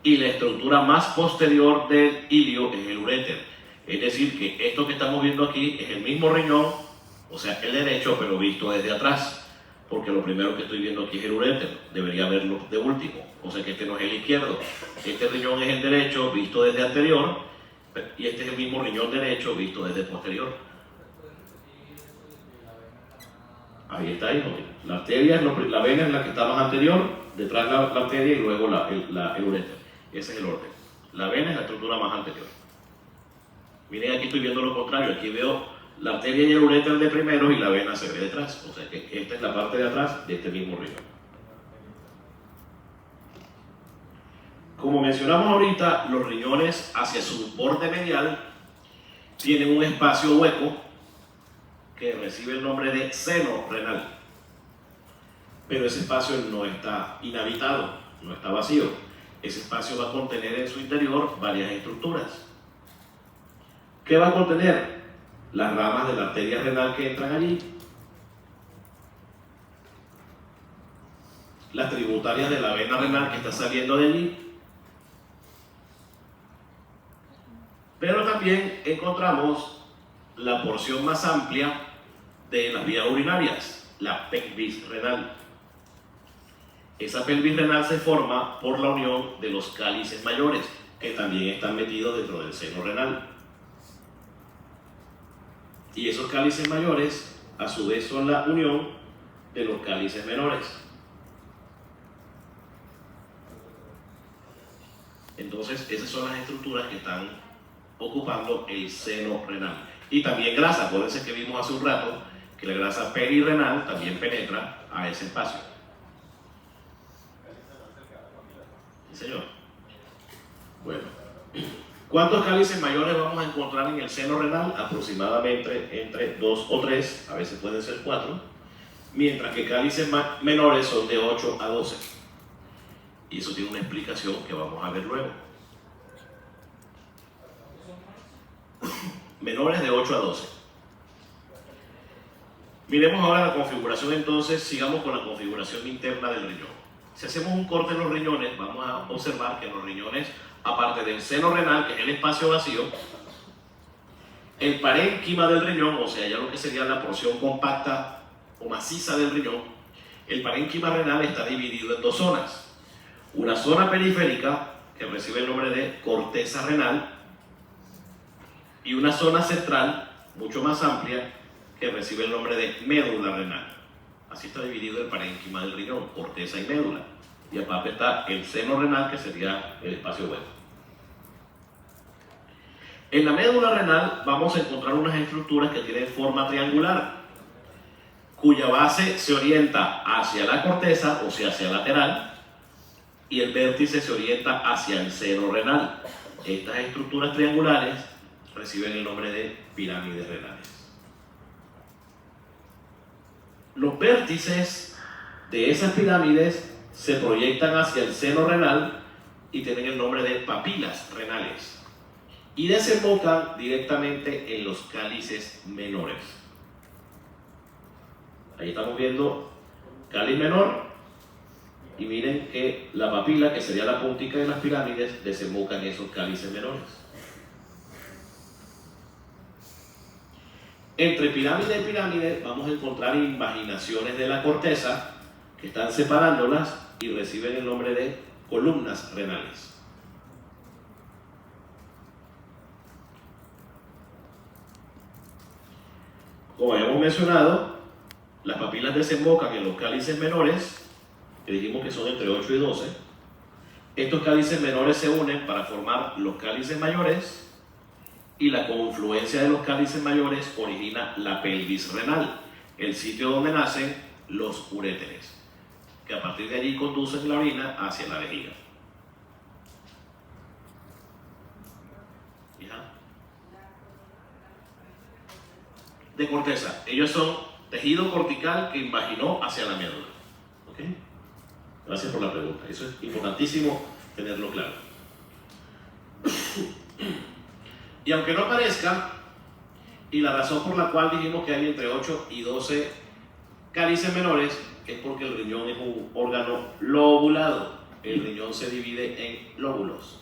y la estructura más posterior del hilio es el uréter. Es decir, que esto que estamos viendo aquí es el mismo riñón, o sea, el derecho, pero visto desde atrás. Porque lo primero que estoy viendo aquí es el uréter, debería verlo de último, o sea que este no es el izquierdo, este riñón es el derecho visto desde anterior y este es el mismo riñón derecho visto desde posterior. Ahí está, hijo. La arteria, la vena es la que está más anterior, detrás la arteria y luego el uréter. Ese es el orden. La vena es la estructura más anterior. Miren, aquí estoy viendo lo contrario, aquí veo La arteria y el uréter de primero y la vena se ve detrás. O sea que esta es la parte de atrás de este mismo riñón. Como mencionamos ahorita, los riñones hacia su borde medial tienen un espacio hueco que recibe el nombre de seno renal. Pero ese espacio no está inhabitado, no está vacío. Ese espacio va a contener en su interior varias estructuras. ¿Qué va a contener? Las ramas de la arteria renal que entran allí, las tributarias de la vena renal que está saliendo de allí, pero también encontramos la porción más amplia de las vías urinarias, la pelvis renal. Esa pelvis renal se forma por la unión de los cálices mayores, que también están metidos dentro del seno renal. Y esos cálices mayores, a su vez, son la unión de los cálices menores. Entonces, esas son las estructuras que están ocupando el seno renal. Y también grasa, acuérdense que vimos hace un rato que la grasa perirrenal también penetra a ese espacio. ¿Sí, señor? Bueno, ¿cuántos cálices mayores vamos a encontrar en el seno renal? Aproximadamente entre 2 o 3, a veces pueden ser 4, mientras que cálices menores son de 8 a 12. Y eso tiene una explicación que vamos a ver luego. Menores de 8 a 12. Miremos ahora la configuración entonces, sigamos con la configuración interna del riñón. Si hacemos un corte en los riñones, vamos a observar que en los riñones, aparte del seno renal, que es el espacio vacío, el parénquima del riñón, o sea, ya lo que sería la porción compacta o maciza del riñón, el parénquima renal está dividido en 2 zonas. Una zona periférica, que recibe el nombre de corteza renal, y una zona central, mucho más amplia, que recibe el nombre de médula renal. Así está dividido el parénquima del riñón, corteza y médula. Y aparte está el seno renal, que sería el espacio hueco. En la médula renal vamos a encontrar unas estructuras que tienen forma triangular, cuya base se orienta hacia la corteza, o sea, hacia lateral, y el vértice se orienta hacia el seno renal. Estas estructuras triangulares reciben el nombre de pirámides renales. Los vértices de esas pirámides se proyectan hacia el seno renal y tienen el nombre de papilas renales y desembocan directamente en los cálices menores. Ahí estamos viendo cáliz menor y miren que la papila, que sería la puntica de las pirámides, desemboca en esos cálices menores. Entre pirámide y pirámide vamos a encontrar invaginaciones de la corteza que están separándolas y reciben el nombre de columnas renales. Como habíamos mencionado, las papilas desembocan en los cálices menores, que dijimos que son entre 8 y 12. Estos cálices menores se unen para formar los cálices mayores, y la confluencia de los cálices mayores origina la pelvis renal, el sitio donde nacen los uréteres, que a partir de allí conducen la orina hacia la vejiga. ¿Ya? De corteza, ellos son tejido cortical que invaginó hacia la médula. ¿Ok? Gracias por la pregunta, eso es importantísimo tenerlo claro. Y aunque no parezca, y la razón por la cual dijimos que hay entre 8 y 12 cálices menores es porque el riñón es un órgano lobulado. El riñón se divide en lóbulos.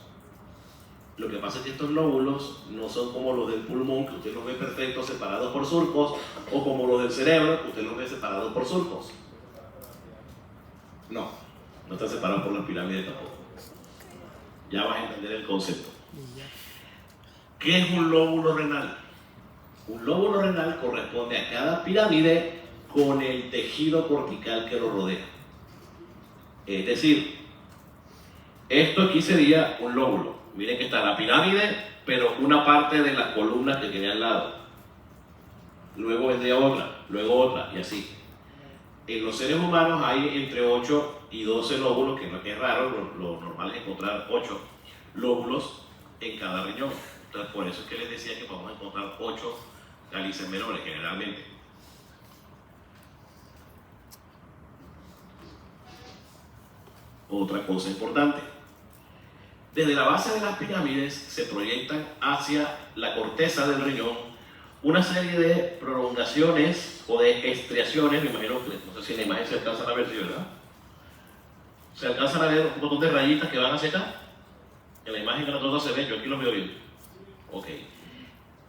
Lo que pasa es que estos lóbulos no son como los del pulmón, que usted los ve perfectos separados por surcos, o como los del cerebro, que usted los ve separados por surcos. No están separados por las pirámides tampoco. Ya vas a entender el concepto. ¿Qué es un lóbulo renal? Un lóbulo renal corresponde a cada pirámide con el tejido cortical que lo rodea. Es decir, esto aquí sería un lóbulo. Miren que está la pirámide, pero una parte de las columnas que tiene al lado. luego vendría otra, luego otra, y así. En los seres humanos hay entre 8 y 12 lóbulos, que no es raro, lo normal es encontrar 8 lóbulos en cada riñón. Entonces, por eso es que les decía que vamos a encontrar 8 cálices menores, generalmente. Otra cosa importante. Desde la base de las pirámides se proyectan hacia la corteza del riñón una serie de prolongaciones o de estriaciones, me imagino que, no sé si en la imagen se alcanzan a ver, ¿sí, verdad? Se alcanzan a ver un montón de rayitas que van hacia acá. En la imagen que nosotros se ven, yo aquí lo veo bien. Ok.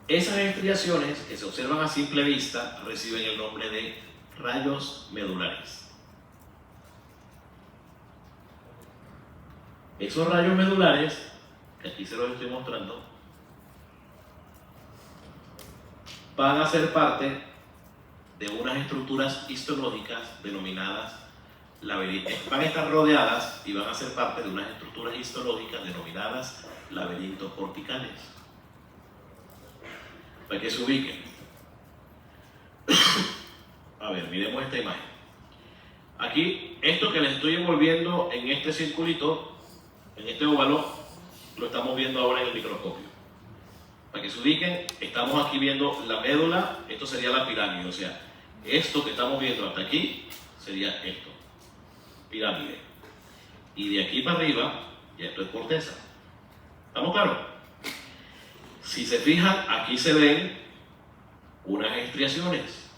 Esas estriaciones que se observan a simple vista reciben el nombre de rayos medulares. Esos rayos medulares, que aquí se los estoy mostrando, van a ser parte de unas estructuras histológicas denominadas laberintos. Van a estar rodeadas y van a ser parte de unas estructuras histológicas denominadas laberintos corticales. Para que se ubiquen. A ver, miremos esta imagen. Aquí, esto que les estoy envolviendo en este circulito, en este óvalo, lo estamos viendo ahora en el microscopio. Para que se ubiquen, estamos aquí viendo la médula, esto sería la pirámide, o sea, esto que estamos viendo hasta aquí sería esto, pirámide. Y de aquí para arriba, ya esto es corteza. ¿Estamos claros? Si se fijan, aquí se ven unas estriaciones.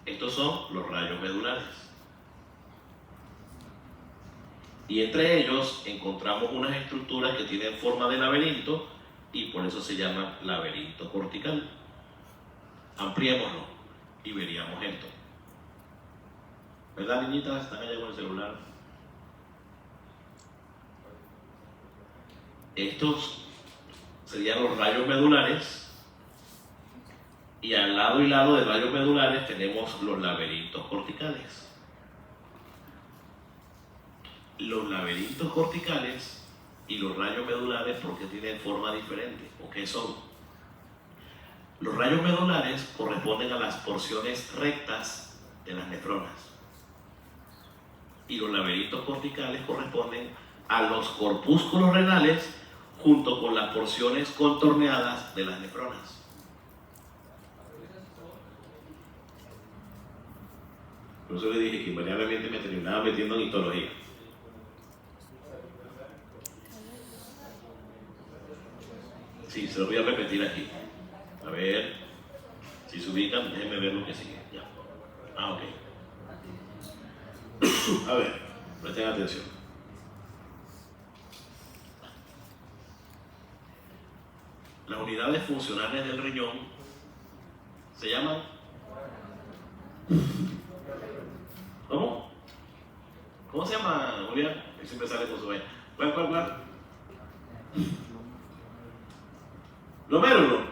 Estos son los rayos medulares. Y entre ellos encontramos unas estructuras que tienen forma de laberinto y por eso se llama laberinto cortical. Ampliémoslo y veríamos esto. ¿Verdad, niñitas? ¿Están allá con el celular? Estos serían los rayos medulares y al lado y lado de rayos medulares tenemos los laberintos corticales. Los laberintos corticales y los rayos medulares, ¿por qué tienen forma diferente? ¿O qué son? Los rayos medulares corresponden a las porciones rectas de las nefronas y los laberintos corticales corresponden a los corpúsculos renales junto con las porciones contorneadas de las nefronas. Por eso le dije que invariablemente me terminaba metiendo en histología. Sí, se lo voy a repetir aquí. A ver, si se ubican, déjenme ver lo que sigue. Ya. Ah, ok. A ver, presten atención. Las unidades funcionales del riñón se llaman... ¿Cómo? ¿Cómo se llama, Julián? Que siempre sale con su vaina. ¿Cuál? Lo menos.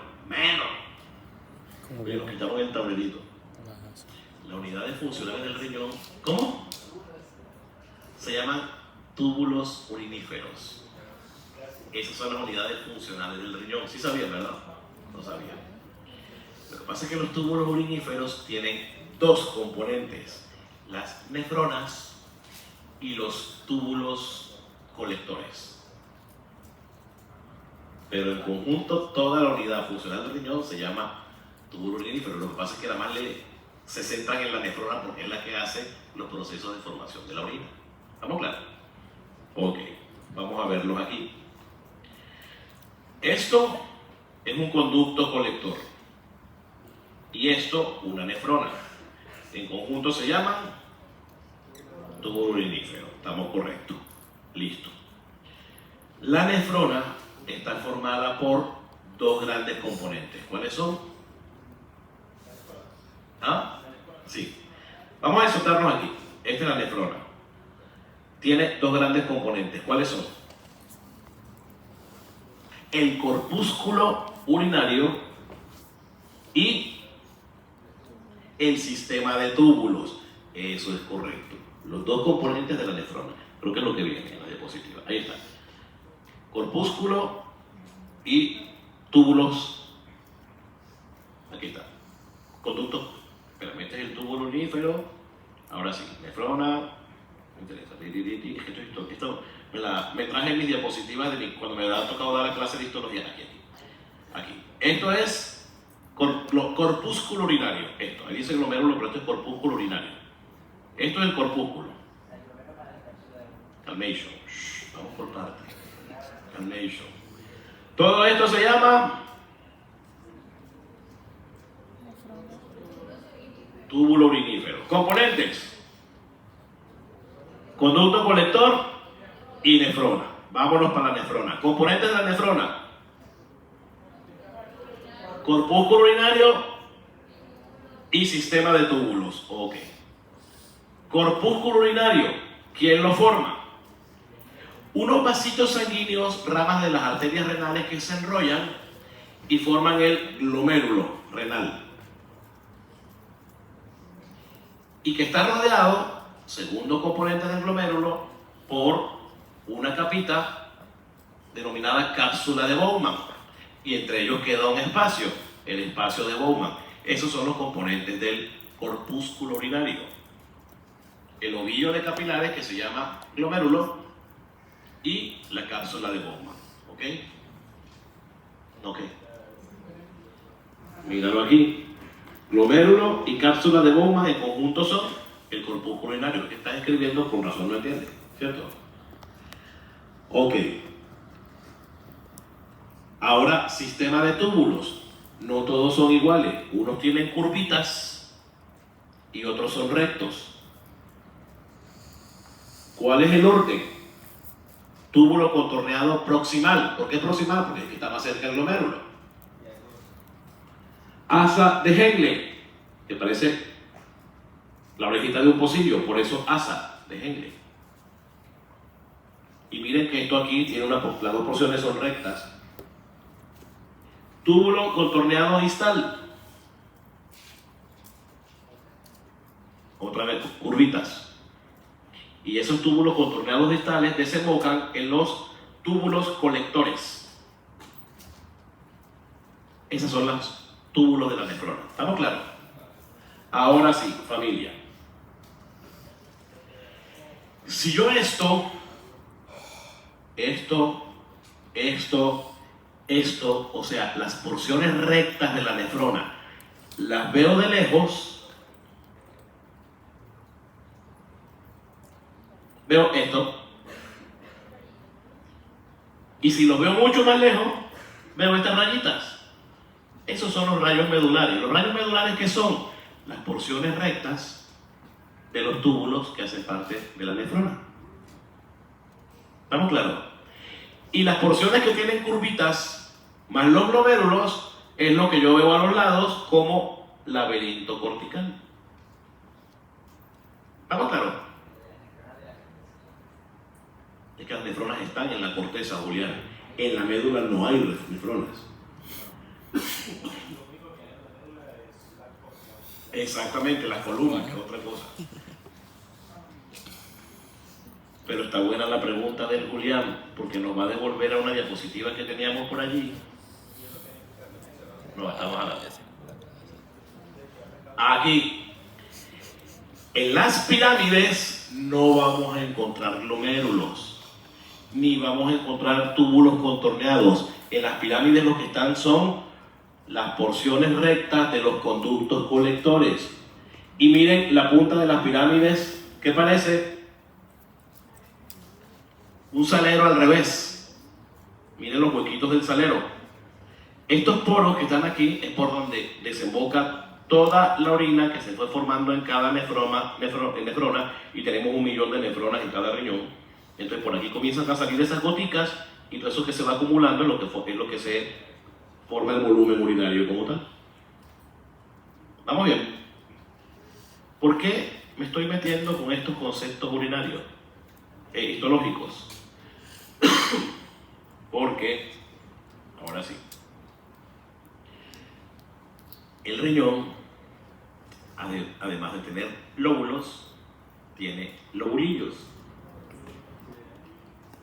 Oye, nos quitamos el tablerito. Las unidades funcionales del riñón, ¿cómo? Se llaman túbulos uriníferos. Esas son las unidades funcionales del riñón. ¿Sí sabían, verdad? No sabían. Lo que pasa es que los túbulos uriníferos tienen dos componentes: las nefronas y los túbulos colectores. Pero en conjunto, toda la unidad funcional del riñón se llama túbulo urinífero. Lo que pasa es que nada más se centran en la nefrona porque es la que hace los procesos de formación de la orina. ¿Estamos claros? Ok, vamos a verlos aquí. Esto es un conducto colector y esto una nefrona. En conjunto se llaman túbulo urinífero. Estamos correctos. Listo. La nefrona está formada por dos grandes componentes. ¿Cuáles son? ¿Ah? Sí. Vamos a soltarnos aquí. Esta es la nefrona. Tiene dos grandes componentes. ¿Cuáles son? El corpúsculo urinario y el sistema de túbulos. Eso es correcto. Los dos componentes de la nefrona. Creo que es lo que viene en la diapositiva. Ahí está. Corpúsculo y túbulos. Aquí está. conducto, pero metes el túbulo urífero, ahora sí, nefrona, me interesa, esto me traje mis diapositivas de cuando me ha tocado dar la clase de histología, aquí. Esto es corpúsculo urinario, ahí dice glomérulo, pero esto es corpúsculo urinario. Esto es el corpúsculo. Calmation, vamos por partes. Calmation. Todo esto se llama túbulo urinífero. Componentes: conducto colector y nefrona. Vámonos para la nefrona. Componentes de la nefrona: corpúsculo urinario y sistema de túbulos. Ok. Corpúsculo urinario, ¿quién lo forma? Unos vasitos sanguíneos, ramas de las arterias renales que se enrollan y forman el glomérulo renal. Y que está rodeado, segundo componente del glomérulo, por una capita denominada cápsula de Bowman. Y entre ellos queda un espacio, el espacio de Bowman. Esos son los componentes del corpúsculo urinario. El ovillo de capilares, que se llama glomérulo, y la cápsula de Bowman. ¿Ok? Ok. Míralo aquí. Glomérulo y cápsula de Bowman en conjunto son el corpúsculo urinario. Que estás escribiendo con razón no entiendes, ¿cierto? Ok. Ahora, sistema de túbulos. No todos son iguales. Unos tienen curvitas y otros son rectos. ¿Cuál es el orden? Túbulo contorneado proximal. ¿Por qué proximal? Porque está más cerca del glomérulo. Asa de Henle, que parece la orejita de un pocillo, por eso asa de Henle. Y miren que esto aquí tiene las dos porciones son rectas. Túbulo contorneado distal. Otra vez, curvitas. Y esos túbulos contorneados distales desembocan en los túbulos colectores. Esos son los túbulos de la nefrona. ¿Estamos claros? Ahora sí, familia. Si yo esto, o sea, las porciones rectas de la nefrona, las veo de lejos, veo esto. Y si lo veo mucho más lejos, veo estas rayitas. Esos son los rayos medulares. Los rayos medulares, ¿qué son? Las porciones rectas de los túbulos que hacen parte de la nefrona. ¿Estamos claros? Y las porciones que tienen curvitas, más los glomérulos, es lo que yo veo a los lados como laberinto cortical. ¿Estamos claros? Es que las nefronas están en la corteza, Julián. En la médula no hay nefronas. Exactamente, las columnas, que es otra cosa. Pero está buena la pregunta del Julián, porque nos va a devolver a una diapositiva que teníamos por allí. No, estamos hablando. Aquí. En las pirámides no vamos a encontrar glomérulos, ni vamos a encontrar túbulos contorneados. En las pirámides lo que están son las porciones rectas de los conductos colectores. Y miren la punta de las pirámides, ¿qué parece? Un salero al revés. Miren los huequitos del salero. Estos poros que están aquí es por donde desemboca toda la orina que se fue formando en cada nefrona, y tenemos 1 millón de nefronas en cada riñón. Entonces por aquí comienzan a salir esas goticas y todo eso que se va acumulando es lo que se forma el volumen urinario como tal. ¿Vamos bien? ¿Por qué me estoy metiendo con estos conceptos urinarios histológicos? Porque, ahora sí, el riñón, además de tener lóbulos, tiene lobulillos.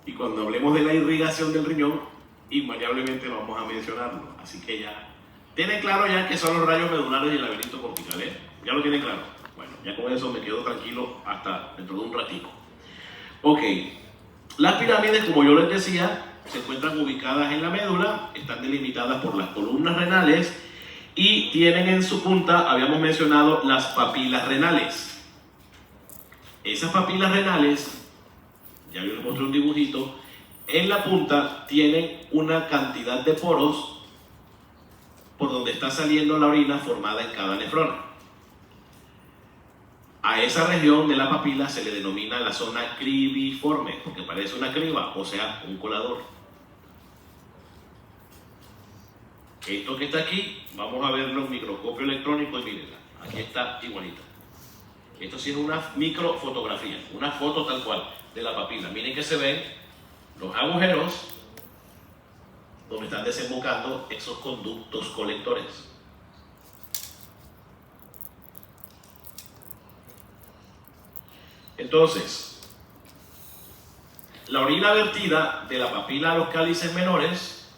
Y cuando hablemos de la irrigación del riñón, invariablemente vamos a mencionarlo. Así que ya ¿Tienen claro ya qué son los rayos medulares y el laberinto cortical? ¿Ya lo tienen claro? Bueno, ya con eso me quedo tranquilo hasta dentro de un ratico. Ok, las pirámides, como yo les decía, se encuentran ubicadas en la médula, están delimitadas por las columnas renales y tienen en su punta, habíamos mencionado, las papilas renales. Esas papilas renales, ya yo les mostré un dibujito, en la punta tienen una cantidad de poros por donde está saliendo la orina formada en cada nefrona. A esa región de la papila se le denomina la zona cribiforme, porque parece una criba, o sea, un colador. Esto que está aquí, vamos a verlo en microscopio electrónico y mírenla, aquí está igualita. Esto sí es una microfotografía, una foto tal cual de la papila. Miren que se ven los agujeros donde están desembocando esos conductos colectores. Entonces, la orina vertida de la papila a los cálices menores,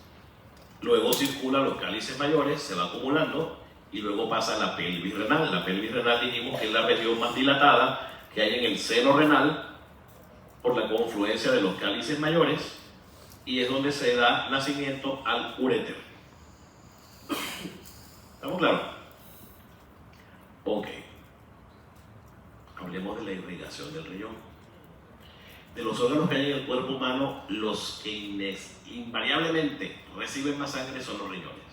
luego circula a los cálices mayores, se va acumulando y luego pasa a la pelvis renal. La pelvis renal dijimos que es la región más dilatada que hay en el seno renal por la confluencia de los cálices mayores y es donde se da nacimiento al uréter. ¿Estamos claros? Ok. Hablemos de la irrigación del riñón. De los órganos que hay en el cuerpo humano, los que invariablemente reciben más sangre son los riñones.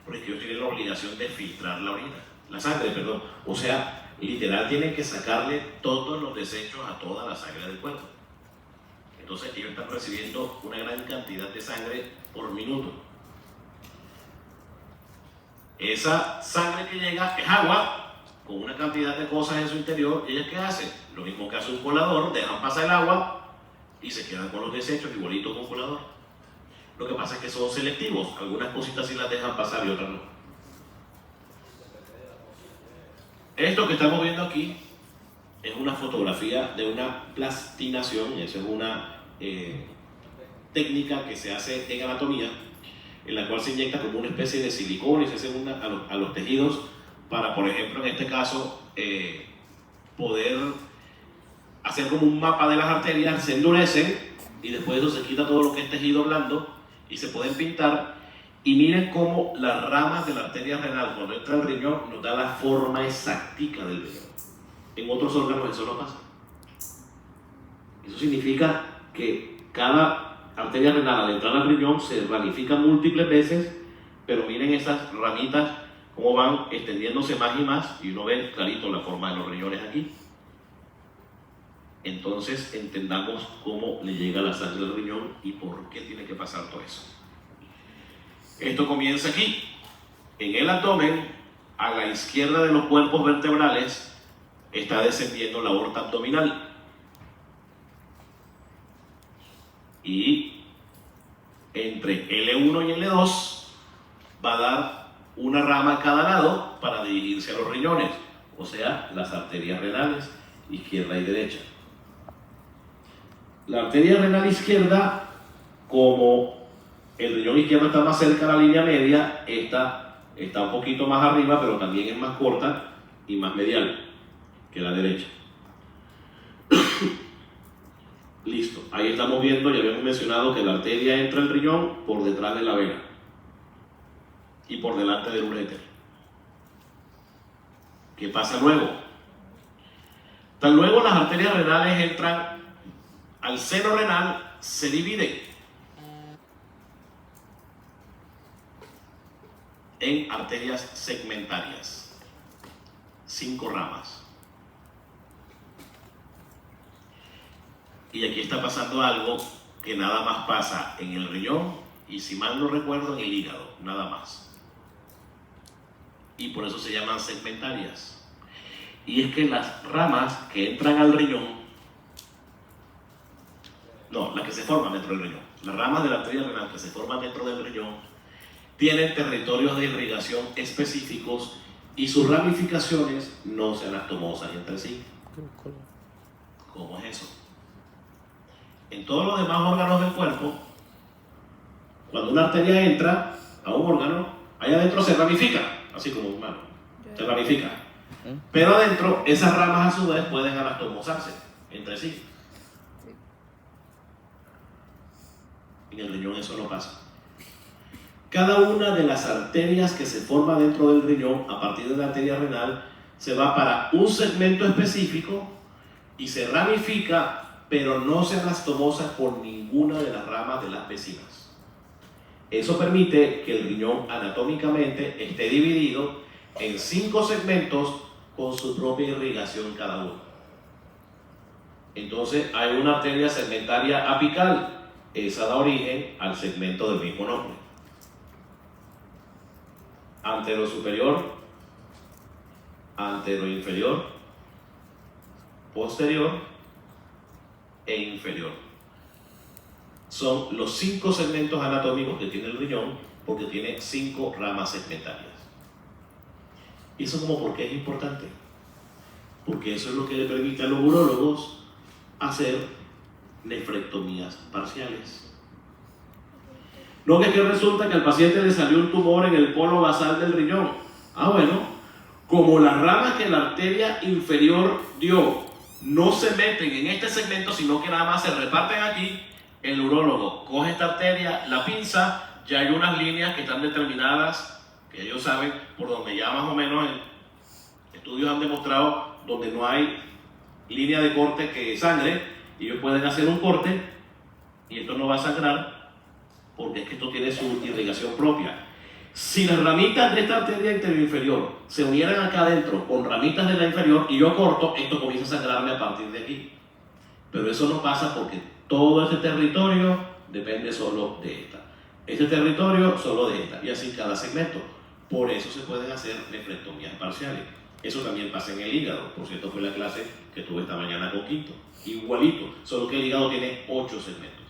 Porque ellos tienen la obligación de filtrar la sangre, perdón. O sea, literal tienen que sacarle todos los desechos a toda la sangre del cuerpo. Entonces ellos están recibiendo una gran cantidad de sangre por minuto. Esa sangre que llega es agua con una cantidad de cosas en su interior. ¿Y ellas qué hacen? Lo mismo que hace un colador, dejan pasar el agua y se quedan con los desechos igualito con un colador. Lo que pasa es que son selectivos, algunas cositas sí las dejan pasar y otras no. Esto que estamos viendo aquí es una fotografía de una plastinación, y eso es una técnica que se hace en anatomía, en la cual se inyecta como una especie de silicona y se hace a los tejidos para, por ejemplo, en este caso, poder hacer como un mapa de las arterias, se endurecen y después de eso se quita todo lo que es tejido blando y se pueden pintar. Y miren cómo las ramas de la arteria renal, cuando entra el riñón, nos da la forma exactica del riñón. En otros órganos eso no pasa. Eso significa que cada arteria renal al entrar al riñón se ramifica múltiples veces, pero miren esas ramitas cómo van extendiéndose más y más, y uno ve clarito la forma de los riñones aquí. Entonces entendamos cómo le llega la sangre al riñón y por qué tiene que pasar todo eso. Esto comienza aquí, en el abdomen, a la izquierda de los cuerpos vertebrales, está descendiendo la aorta abdominal. Y entre L1 y L2 va a dar una rama a cada lado para dirigirse a los riñones, o sea, las arterias renales, izquierda y derecha. La arteria renal izquierda, como el riñón izquierdo está más cerca de la línea media, esta está un poquito más arriba, pero también es más corta y más medial que la derecha. Listo, ahí estamos viendo, ya habíamos mencionado que la arteria entra al riñón por detrás de la vena y por delante del uréter. ¿Qué pasa luego? Tan luego las arterias renales entran al seno renal, se dividen en arterias segmentarias, 5 ramas. Y aquí está pasando algo que nada más pasa en el riñón y, si mal no recuerdo, en el hígado, nada más. Y por eso se llaman segmentarias. Y es que las ramas que entran al riñón, no, las que se forman dentro del riñón, las ramas de la arteria renal que se forman dentro del riñón, tienen territorios de irrigación específicos y sus ramificaciones no se anastomosas entre sí. ¿Cómo es eso? En todos los demás órganos del cuerpo, cuando una arteria entra a un órgano, Allá adentro se ramifica, así como humano, se ramifica. Pero adentro, esas ramas a su vez pueden anastomosarse entre sí. En el riñón eso no pasa. Cada una de las arterias que se forma dentro del riñón, a partir de la arteria renal, se va para un segmento específico y se ramifica, pero no se anastomosa con ninguna de las ramas de las vecinas. Eso permite que el riñón anatómicamente esté dividido en 5 segmentos con su propia irrigación cada uno. Entonces hay una arteria segmentaria apical. Esa da origen al segmento del mismo nombre. Antero superior, antero inferior, posterior e inferior. Son los 5 segmentos anatómicos que tiene el riñón, porque tiene 5 ramas segmentarias. ¿Y eso como por qué es importante? Porque eso es lo que le permite a los urólogos hacer nefrectomías parciales. No, que resulta que al paciente le salió un tumor en el polo basal del riñón. Bueno, como las ramas que la arteria inferior dio no se meten en este segmento, sino que nada más se reparten aquí, el urólogo coge esta arteria, la pinza, ya hay unas líneas que están determinadas, que ellos saben por donde ya más o menos estudios han demostrado donde no hay línea de corte que sangre, y ellos pueden hacer un corte y esto no va a sangrar porque es que esto tiene su irrigación propia. Si las ramitas de esta arteria inferior se unieran acá adentro con ramitas de la inferior y yo corto, esto comienza a sangrarme a partir de aquí. Pero eso no pasa porque todo este territorio depende solo de esta. Este territorio solo de esta. Y así cada segmento. Por eso se pueden hacer nefrectomías parciales. Eso también pasa en el hígado. Por cierto, fue la clase que tuve esta mañana con Quinto. Igualito, solo que el hígado tiene 8 segmentos.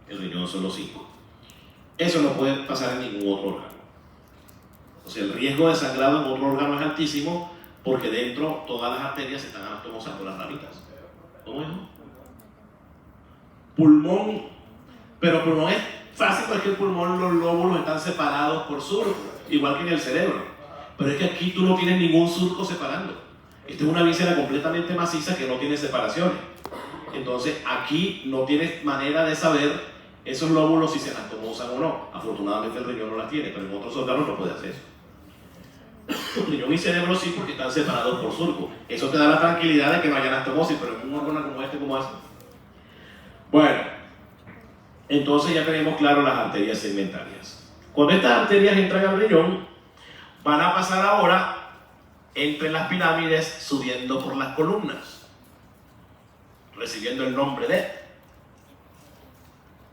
El riñón solo 5. Eso no puede pasar en ningún otro órgano. O sea, el riesgo de sangrado en otro órgano es altísimo porque dentro todas las arterias se están anastomosando las ramitas. ¿Cómo es? Pulmón, pero pulmón es fácil porque el pulmón, los lóbulos están separados por surco, igual que en el cerebro. Pero es que aquí tú no tienes ningún surco separando. Esta es una víscera completamente maciza que no tiene separaciones. Entonces aquí no tienes manera de saber esos lóbulos si se anastomosan o no. Afortunadamente el riñón no las tiene, pero en otros órganos no puede hacer eso. Riñón y cerebro sí, porque están separados por surco. Eso te da la tranquilidad de que no haya anastomosis, pero en un órgano como este, ¿cómo hace? Bueno, entonces ya tenemos claro las arterias segmentarias. Cuando estas arterias entran al riñón, van a pasar ahora entre las pirámides subiendo por las columnas, recibiendo el nombre de.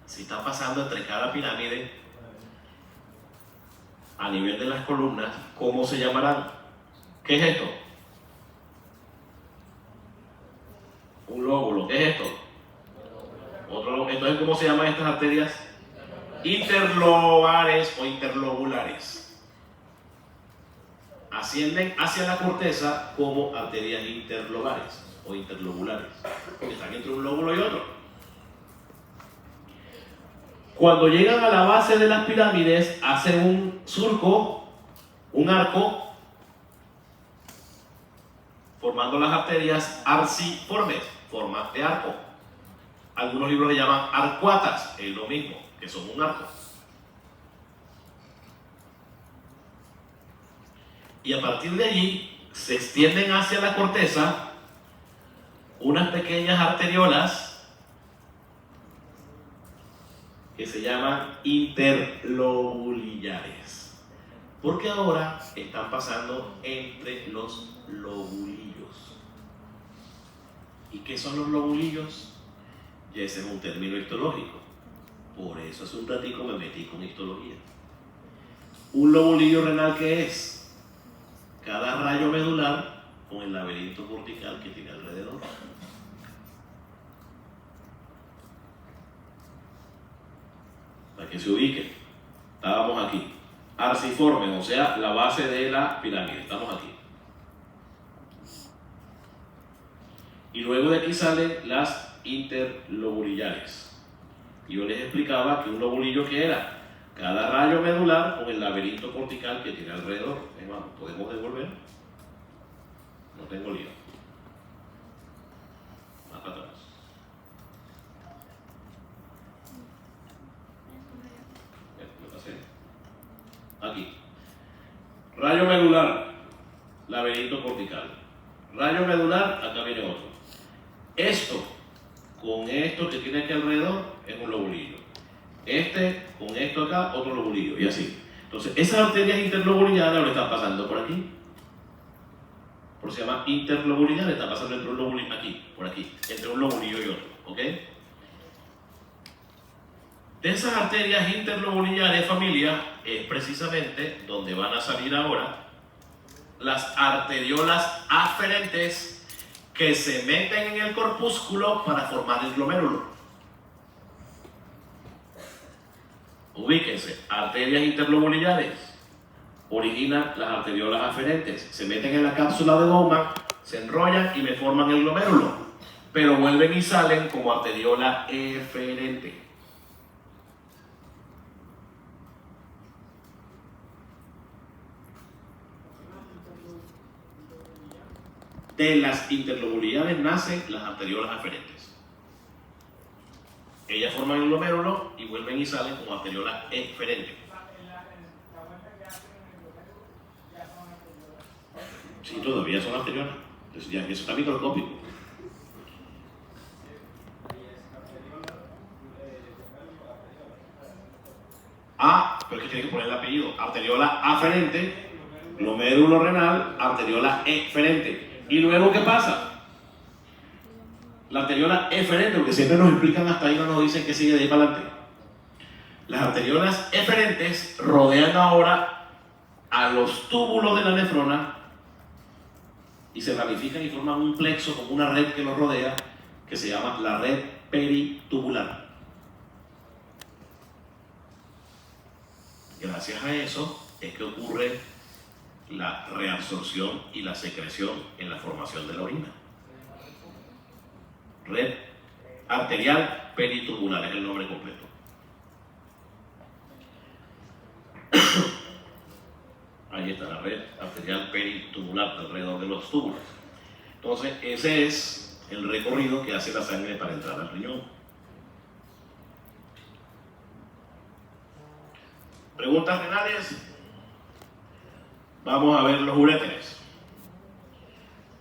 Si está pasando entre cada pirámide, a nivel de las columnas, ¿cómo se llamarán? ¿Qué es esto? Un lóbulo. ¿Qué es esto? Otro lóbulo. Entonces, ¿cómo se llaman estas arterias? Interlobares o interlobulares. Ascienden hacia la corteza como arterias interlobares o interlobulares, porque están entre un lóbulo y otro. Cuando llegan a la base de las pirámides, hacen un surco, un arco, formando las arterias arciformes, formas de arco. Algunos libros le llaman arcuatas, es lo mismo, que son un arco. Y a partir de allí se extienden hacia la corteza unas pequeñas arteriolas que se llaman interlobulillares, porque ahora están pasando entre los lobulillos. ¿Y qué son los lobulillos? Y ese es un término histológico, por eso hace un ratico me metí con histología. Un lobulillo renal, ¿qué es? Cada rayo medular con el laberinto cortical que tiene alrededor. Para que se ubiquen, estábamos aquí, arciforme, o sea, la base de la pirámide, estamos aquí. Y luego de aquí salen las interlobulillares. Y yo les explicaba que un lobulillo, ¿qué era? cada rayo medular con el laberinto cortical que tiene alrededor. ¿Podemos devolver? No tengo lío. Más para atrás. Me pasé. Aquí. Rayo medular, laberinto cortical. Rayo medular, acá viene otro. Esto, con esto que tiene aquí alrededor, es un lobulillo. Este, con esto acá, otro lobulillo, y así. Entonces, esas arterias interlobulillares ahora están pasando por aquí. Por se llama interlobulillares, está pasando entre un lobulillo, aquí, por aquí, entre un lobulillo y otro, ¿ok? De esas arterias interlobulillares, familia, es precisamente donde van a salir ahora las arteriolas aferentes que se meten en el corpúsculo para formar el glomérulo. Ubíquense, arterias interlobulillares originan las arteriolas aferentes, se meten en la cápsula de Bowman, se enrollan y me forman el glomérulo, pero vuelven y salen como arteriola eferente. De las interlobulillares nacen las arteriolas aferentes. Ellas forman el glomérulo y vuelven y salen como arteriolas eferentes. Sí, todavía son arteriolas. Entonces ya, eso está microscópico. Pero es que tiene que poner el apellido. Arteriola aferente, glomérulo renal, arteriola eferente. ¿Y luego qué pasa? La arteriola eferente, porque siempre nos explican hasta ahí, no nos dicen que sigue de ahí para adelante. Las arteriolas eferentes rodean ahora a los túbulos de la nefrona y se ramifican y forman un plexo como una red que los rodea, que se llama la red peritubular. Gracias a eso es que ocurre la reabsorción y la secreción en la formación de la orina. Red arterial peritubular es el nombre completo. Ahí está la red arterial peritubular alrededor de los túbulos. Entonces, ese es el recorrido que hace la sangre para entrar al riñón. ¿Preguntas renales? Vamos a ver los uréteres.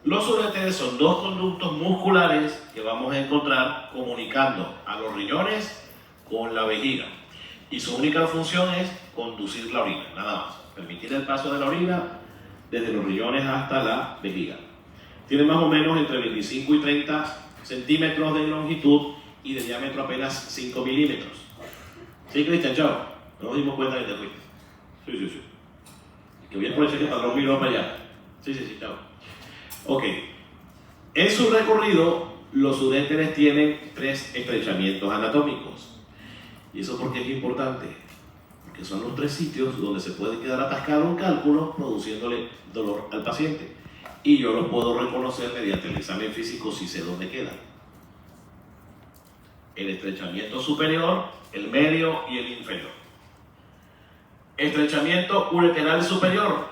Los uréteres son dos conductos musculares que vamos a encontrar comunicando a los riñones con la vejiga. Y su única función es conducir la orina, nada más. Permitir el paso de la orina desde los riñones hasta la vejiga. Tiene más o menos entre 25 y 30 centímetros de longitud y de diámetro apenas 5 milímetros. ¿Sí, Cristian? Chao. No nos dimos cuenta de que te fuiste. Sí. Que voy a aprovechar que para miró para allá. Sí, chao. Ok. En su recorrido, los uréteres tienen 3 estrechamientos anatómicos. ¿Y eso por qué es importante? Porque son los 3 sitios donde se puede quedar atascado un cálculo produciéndole dolor al paciente. Y yo los puedo reconocer mediante el examen físico si sé dónde quedan. El estrechamiento superior, el medio y el inferior. Estrechamiento ureteral superior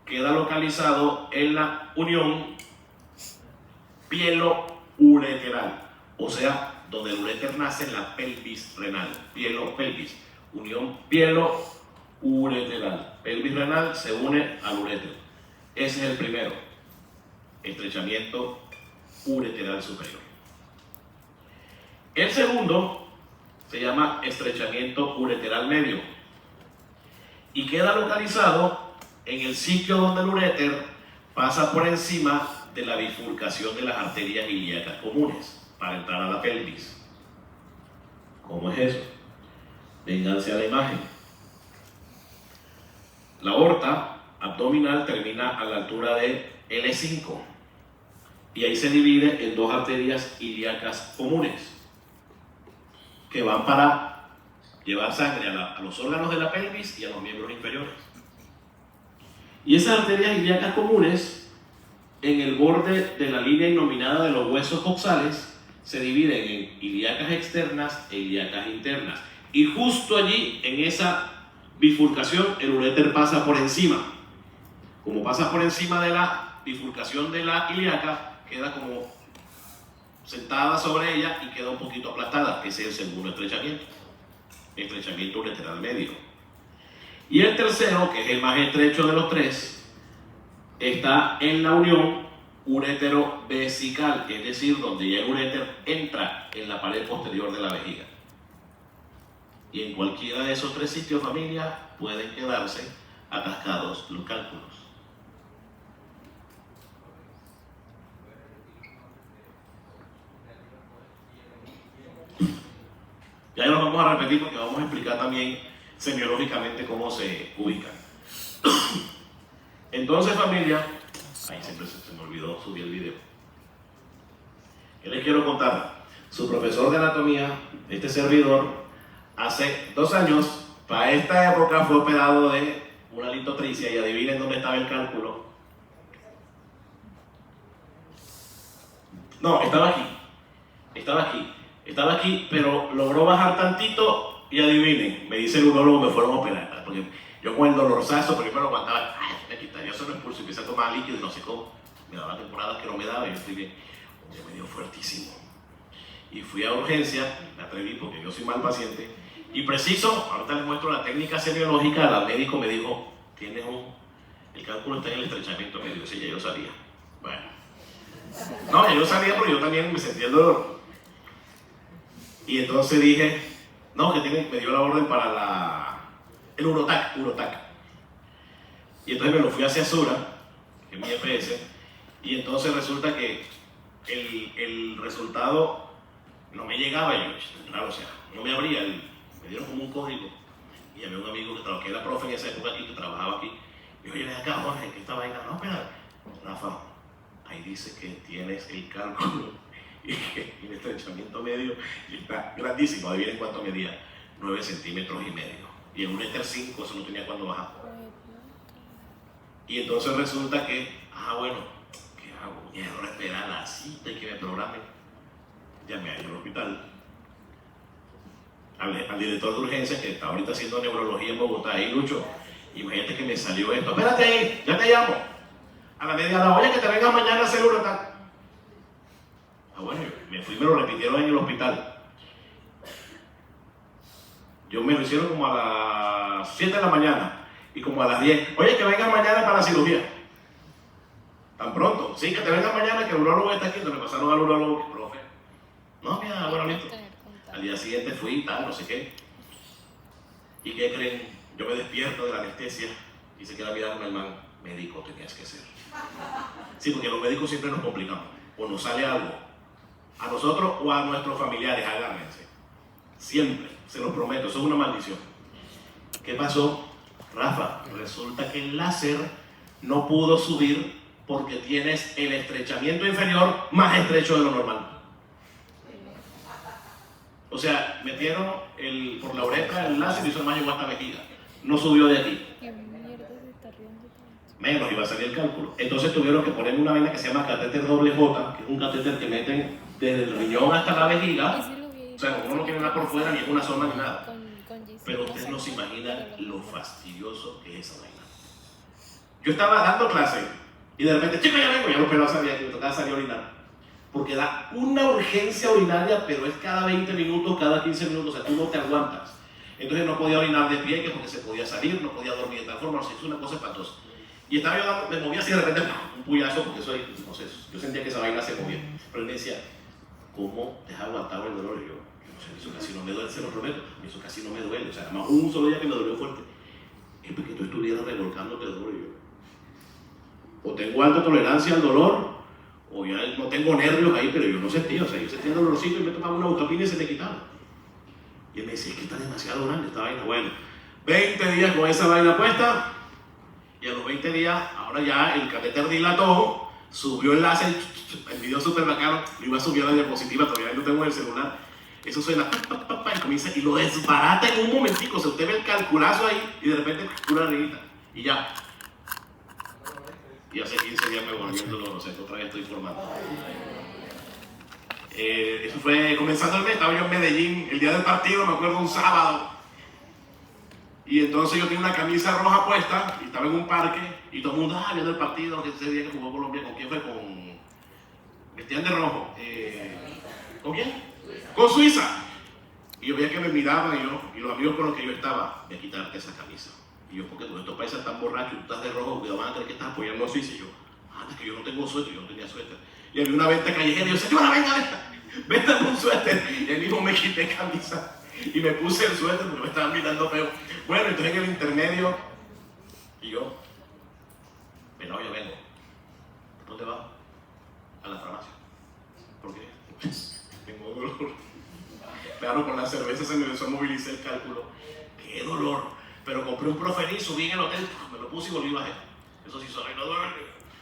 queda localizado en la unión pielo-ureteral, o sea, donde el uréter nace en la pelvis renal, pielo-pelvis, unión pielo-ureteral, pelvis renal se une al uréter. Ese es el primero, estrechamiento ureteral superior. El segundo se llama estrechamiento ureteral medio y queda localizado en el sitio donde el uréter pasa por encima de la bifurcación de las arterias ilíacas comunes para entrar a la pelvis. ¿Cómo es eso? Vénganse a la imagen. La aorta abdominal termina a la altura de L5 y ahí se divide en 2 arterias ilíacas comunes que van para llevar sangre a los órganos de la pelvis y a los miembros inferiores. Y esas arterias ilíacas comunes, en el borde de la línea innominada de los huesos coxales, se dividen en ilíacas externas e ilíacas internas. Y justo allí, en esa bifurcación, el uréter pasa por encima. Como pasa por encima de la bifurcación de la ilíaca, queda como sentada sobre ella y queda un poquito aplastada. Ese es el segundo estrechamiento ureteral medio. Y el tercero, que es el más estrecho de los tres, está en la unión uretero-vesical, es decir, donde ya el uréter entra en la pared posterior de la vejiga. Y en cualquiera de esos tres sitios, familia, pueden quedarse atascados los cálculos. Ya nos vamos a repetir porque vamos a explicar también semiológicamente cómo se ubican. Entonces, familia, ahí siempre se me olvidó subir el video. ¿Qué les quiero contar? Su profesor de anatomía, este servidor, hace 2 años, para esta época fue operado de una litotricia y adivinen dónde estaba el cálculo. No, estaba aquí, pero logró bajar tantito y adivinen, me dice el urólogo, me fueron a operar, porque yo con el dolorzazo primero aguantaba, me quitaría eso no es pulso, empecé a tomar líquido y no sé cómo, me daba temporadas que no me daba y yo estoy bien, me dio fuertísimo. Y fui a urgencia, me atreví porque yo soy mal paciente, y preciso, ahorita les muestro la técnica semiológica, la médico me dijo, el cálculo está en el estrechamiento medio, ese ya yo sabía. Bueno, no, ya yo sabía porque yo también me sentía el dolor. Y entonces dije, no, me dio la orden para el Urotac. Y entonces me lo fui hacia Sura, que es mi EPS, y entonces resulta que el resultado no me llegaba, y yo, claro, o sea, no me abría, me dieron como un código. Y había un amigo que era profe en esa época aquí, que trabajaba aquí, y yo, oye, acá, Jorge, que esta vaina, no, espera, Rafa, ahí dice que tienes el cálculo. Y el estrechamiento medio está grandísimo, adivinen cuánto medía, 9,5 centímetros. Y en un éter 5 eso no tenía cuándo bajar. Y entonces resulta que, bueno, ¿qué hago? Quiero esperar la cita y que me programen. Llamé al hospital, al director de urgencias que está ahorita haciendo neurología en Bogotá, y Lucho, imagínate que me salió esto, espérate ahí, ya te llamo. A la media hora, oye, que te vengas mañana a hacer un ataque. Bueno, me fui, me lo repitieron en el hospital. Yo me lo hicieron como a las 7 de la mañana y como a las 10. Oye, que vengan mañana para la cirugía. Tan pronto. Sí, que te vengan mañana, que el urólogo está aquí. Entonces me pasaron al urólogo, profe. No, mira, bueno, listo. Al día siguiente fui, tal, no sé qué. ¿Y qué creen? Yo me despierto de la anestesia y se queda mirando al hermano. Médico tenías que ser. Sí, porque los médicos siempre nos complicamos. O nos sale algo. A nosotros o a nuestros familiares, agárrense. Siempre, se los prometo, eso es una maldición. ¿Qué pasó? Rafa, resulta que el láser no pudo subir porque tienes el estrechamiento inferior más estrecho de lo normal. O sea, metieron por la uretra el láser y eso más llegó hasta vejiga. No subió de aquí. Menos iba a salir el cálculo. Entonces tuvieron que poner una vaina que se llama catéter doble J, que es un catéter que meten desde el riñón hasta la vejiga. O sea, uno no tiene nada por fuera, ni es una zona ni nada. Pero ustedes no se imaginan lo fastidioso que es esa vaina. Yo estaba dando clase y de repente, chico, ya vengo, ya los pelados sabían que me tocaba salir a orinar. Porque da una urgencia urinaria, pero es cada 20 minutos, cada 15 minutos, o sea, tú no te aguantas. Entonces no podía orinar de pie, que porque se podía salir, no podía dormir de tal forma, o sea, es una cosa espantosa. Y estaba yo me movía así de repente, un puyazo, porque eso, no sé, yo sentía que esa vaina se movía. Pero él me decía, ¿cómo te has aguantado el dolor? Y yo, no sé, eso casi no me duele, se lo prometo, eso casi no me duele. O sea, además un solo día que me dolió fuerte, es porque tú estuvieras revolcándote el dolor. Y yo, o tengo alta tolerancia al dolor, o ya no tengo nervios ahí, pero yo no sentía, o sea, yo sentía el dolorcito y me tomaba una autopina y se me quitaba. Y él me decía, es que está demasiado grande esta vaina. Bueno, 20 días con esa vaina puesta, y a los 20 días, ahora ya el catéter dilató, subió el láser, el video súper bacano, lo iba a subir a la diapositiva, todavía no tengo en el celular. Eso suena, y comienza, y lo desbarata en un momentico, o sea, usted ve el calculazo ahí, y de repente, una riguita, y ya. Y hace 15 días me volvió el dolor, o sea, otra vez estoy informando. Eso fue comenzando el mes, estaba yo en Medellín, el día del partido, me acuerdo, un sábado. Y entonces yo tenía una camisa roja puesta y estaba en un parque y todo el mundo viendo el partido que ese día que jugó Colombia. ¿Con quién fue? Vestían de rojo. ¿Con quién? Con Suiza. Y yo veía que me miraban y los amigos con los que yo estaba, voy a quitarte esa camisa. Y yo, porque todos estos países están borrachos, tú estás de rojo, cuidado, van a creer que estás apoyando a Suiza. Y yo, es que yo no tengo suéter, yo no tenía suéter. Y había una venta callejera y yo, señora, venga, vente con un suéter. Y ahí mismo me quité camisa y me puse el suéter porque me estaban mirando feo. Bueno, entonces en el intermedio, y yo, pero yo vengo. ¿Dónde va? A la farmacia. ¿Por qué? Tengo dolor. Claro, con la cerveza se me empezó a movilizar el cálculo. ¡Qué dolor! Pero compré un Proferil, subí en el hotel, me lo puse y volví a bajar. Eso sí, no duele.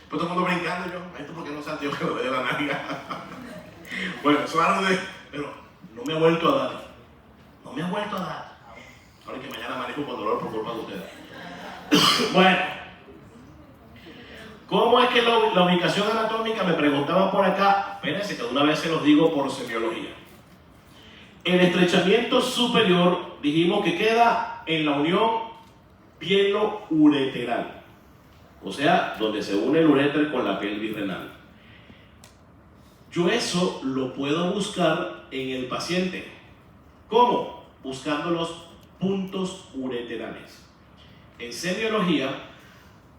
Pues todo el mundo brincando yo. Esto porque no salté yo que lo de la nariga. Bueno, eso es algo de... Pero no me ha vuelto a dar. No me ha vuelto a dar. Ahora que mañana manejo con dolor por culpa de ustedes. Bueno. ¿Cómo es que la ubicación anatómica? Me preguntaban por acá. Espérense que de una vez se los digo por semiología. El estrechamiento superior dijimos que queda en la unión pielo-ureteral, o sea, donde se une el uréter con la pelvis renal. Yo eso lo puedo buscar en el paciente. ¿Cómo? Buscando los puntos ureterales. En semiología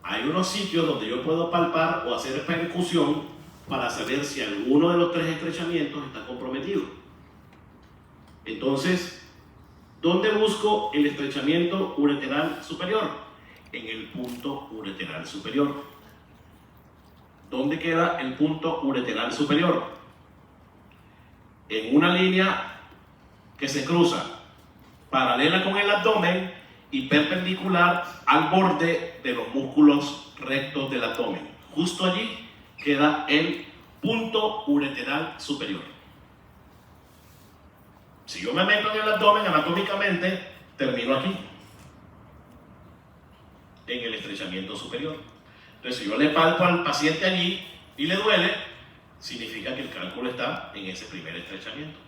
hay unos sitios donde yo puedo palpar o hacer percusión para saber si alguno de los tres estrechamientos está comprometido. Entonces, ¿dónde busco el estrechamiento ureteral superior? En el punto ureteral superior. ¿Dónde queda el punto ureteral superior? En una línea que se cruza paralela con el abdomen y perpendicular al borde de los músculos rectos del abdomen. Justo allí queda el punto ureteral superior. Si yo me meto en el abdomen anatómicamente, termino aquí, en el estrechamiento superior. Entonces, si yo le palpo al paciente allí y le duele, significa que el cálculo está en ese primer estrechamiento.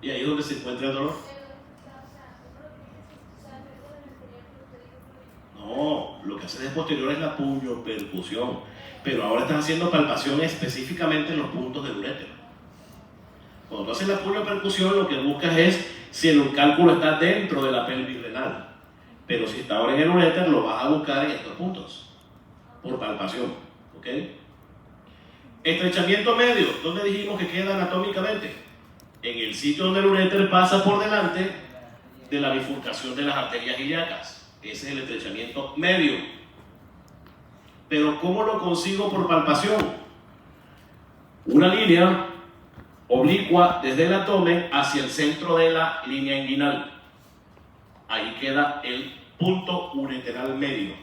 Y ahí es donde se encuentra el dolor. No, lo que hace de posterior es la puniopercusión, pero ahora estás haciendo palpación específicamente en los puntos del uréter. Cuando tú haces la puniopercusión, lo que buscas es si el cálculo está dentro de la pelvis renal, pero si está ahora en el uréter, lo vas a buscar en estos puntos, por palpación, ¿ok? Estrechamiento medio, ¿dónde dijimos que queda anatómicamente? En el sitio donde el uréter pasa por delante de la bifurcación de las arterias ilíacas. Ese es el estrechamiento medio. Pero ¿cómo lo consigo por palpación? Una línea oblicua desde el abdomen hacia el centro de la línea inguinal. Ahí queda el punto ureteral medio.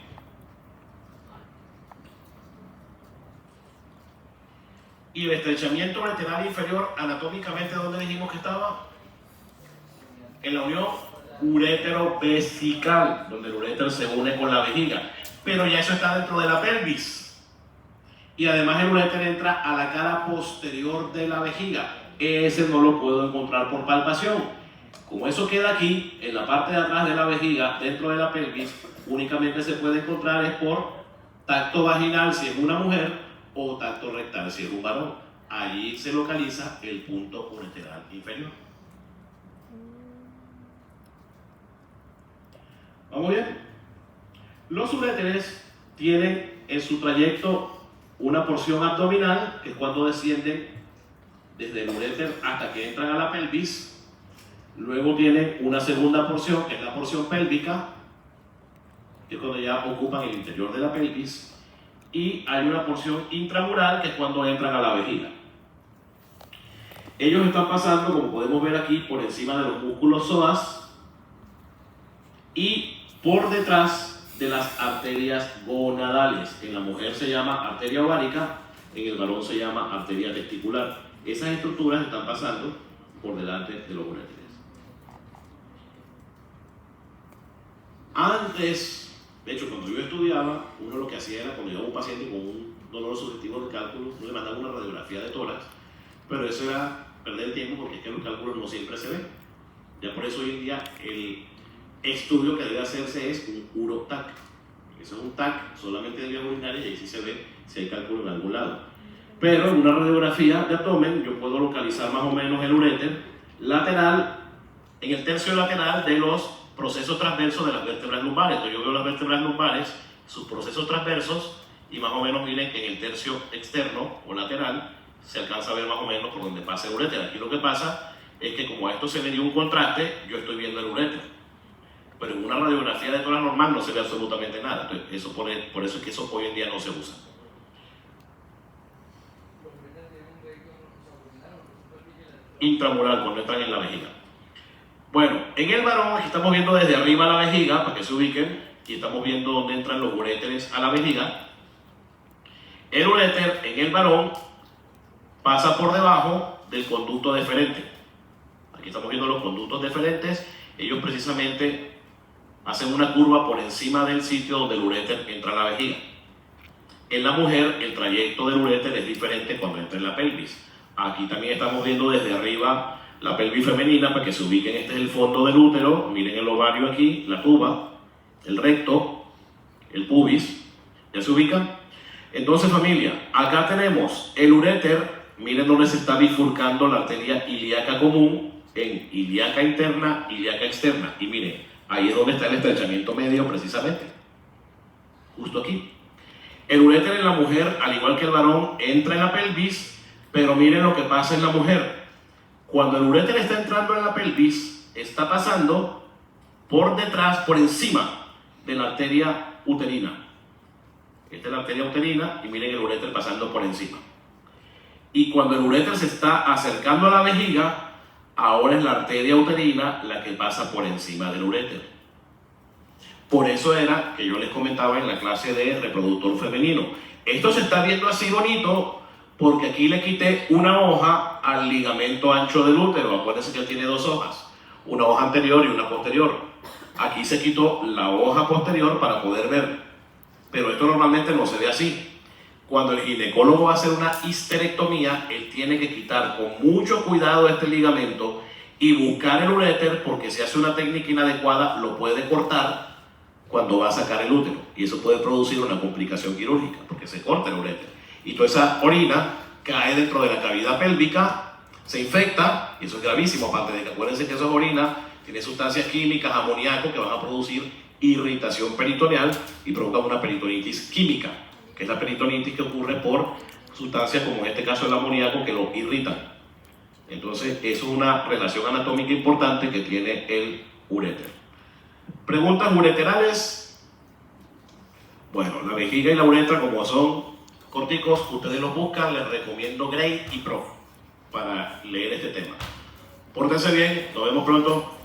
Y el estrechamiento ureteral inferior, anatómicamente, ¿dónde dijimos que estaba? En la unión uretero-vesical, donde el uréter se une con la vejiga. Pero ya eso está dentro de la pelvis. Y además el uréter entra a la cara posterior de la vejiga. Ese no lo puedo encontrar por palpación. Como eso queda aquí, en la parte de atrás de la vejiga, dentro de la pelvis, únicamente se puede encontrar es por tacto vaginal si es una mujer o tacto rectal si es un varón. Allí se localiza el punto ureteral inferior. ¿Vamos bien? Los uréteres tienen en su trayecto una porción abdominal, que es cuando descienden desde el uréter hasta que entran a la pelvis. Luego tienen una segunda porción, que es la porción pélvica, que es cuando ya ocupan el interior de la pelvis. Y hay una porción intramural, que es cuando entran a la vejiga. Ellos están pasando, como podemos ver aquí, por encima de los músculos psoas y por detrás de las arterias gonadales. En la mujer se llama arteria ovárica, en el varón se llama arteria testicular. Esas estructuras están pasando por delante de los uréteres. Antes, de hecho, cuando yo estudiaba, uno lo que hacía era cuando llegaba un paciente con un dolor subjetivo de cálculo, no le mandaban una radiografía de tórax, pero eso era perder el tiempo porque es que los cálculos no siempre se ven. Ya por eso hoy en día el estudio que debe hacerse es un urotac. Eso es un TAC solamente de vías urinarias y ahí sí se ve si hay cálculo en algún lado. Pero en una radiografía de abdomen yo puedo localizar más o menos el uréter lateral, en el tercio lateral de los procesos transversos de las vértebras lumbares. Entonces yo veo las vértebras lumbares, sus procesos transversos, y más o menos miren que en el tercio externo o lateral se alcanza a ver más o menos por donde pasa el uréter. Aquí lo que pasa es que como a esto se le dio un contraste, yo estoy viendo el uréter. Pero en una radiografía de tórax normal no se ve absolutamente nada. Entonces, eso por eso es que eso hoy en día no se usa. Intramural, cuando entran en la vejiga. Bueno, en el varón, aquí estamos viendo desde arriba la vejiga, para que se ubiquen, y estamos viendo dónde entran los uréteres a la vejiga. El uréter en el varón pasa por debajo del conducto deferente. Aquí estamos viendo los conductos deferentes. Ellos precisamente hacen una curva por encima del sitio donde el uréter entra a la vejiga. En la mujer, el trayecto del uréter es diferente cuando entra en la pelvis. Aquí también estamos viendo desde arriba la pelvis femenina para que se ubiquen. Este es el fondo del útero. Miren el ovario aquí, la tuba, el recto, el pubis. ¿Ya se ubican? Entonces, familia, acá tenemos el uréter. Miren dónde se está bifurcando la arteria ilíaca común en ilíaca interna, ilíaca externa. Y miren, ahí es donde está el estrechamiento medio precisamente. Justo aquí. El uréter en la mujer, al igual que el varón, entra en la pelvis. Pero miren lo que pasa en la mujer. Cuando el uréter está entrando en la pelvis, está pasando por detrás, por encima de la arteria uterina. Esta es la arteria uterina y miren el uréter pasando por encima. Y cuando el uréter se está acercando a la vejiga, ahora es la arteria uterina la que pasa por encima del uréter. Por eso era que yo les comentaba en la clase de reproductor femenino. Esto se está viendo así bonito porque aquí le quité una hoja al ligamento ancho del útero. Acuérdense que él tiene dos hojas, una hoja anterior y una posterior. Aquí se quitó la hoja posterior para poder ver, pero esto normalmente no se ve así. Cuando el ginecólogo va a hacer una histerectomía, él tiene que quitar con mucho cuidado este ligamento y buscar el uréter, porque si hace una técnica inadecuada lo puede cortar cuando va a sacar el útero, y eso puede producir una complicación quirúrgica porque se corta el uréter. Y toda esa orina cae dentro de la cavidad pélvica, se infecta, y eso es gravísimo, aparte de que acuérdense que esa orina tiene sustancias químicas, amoníaco, que van a producir irritación peritoneal y provocan una peritonitis química, que es la peritonitis que ocurre por sustancias como en este caso el amoníaco que lo irritan. Entonces, eso es una relación anatómica importante que tiene el uréter. Preguntas ureterales. Bueno, la vejiga y la uretra, como son corticos, ustedes los buscan, les recomiendo Grey y Pro para leer este tema. Pórtense bien, nos vemos pronto.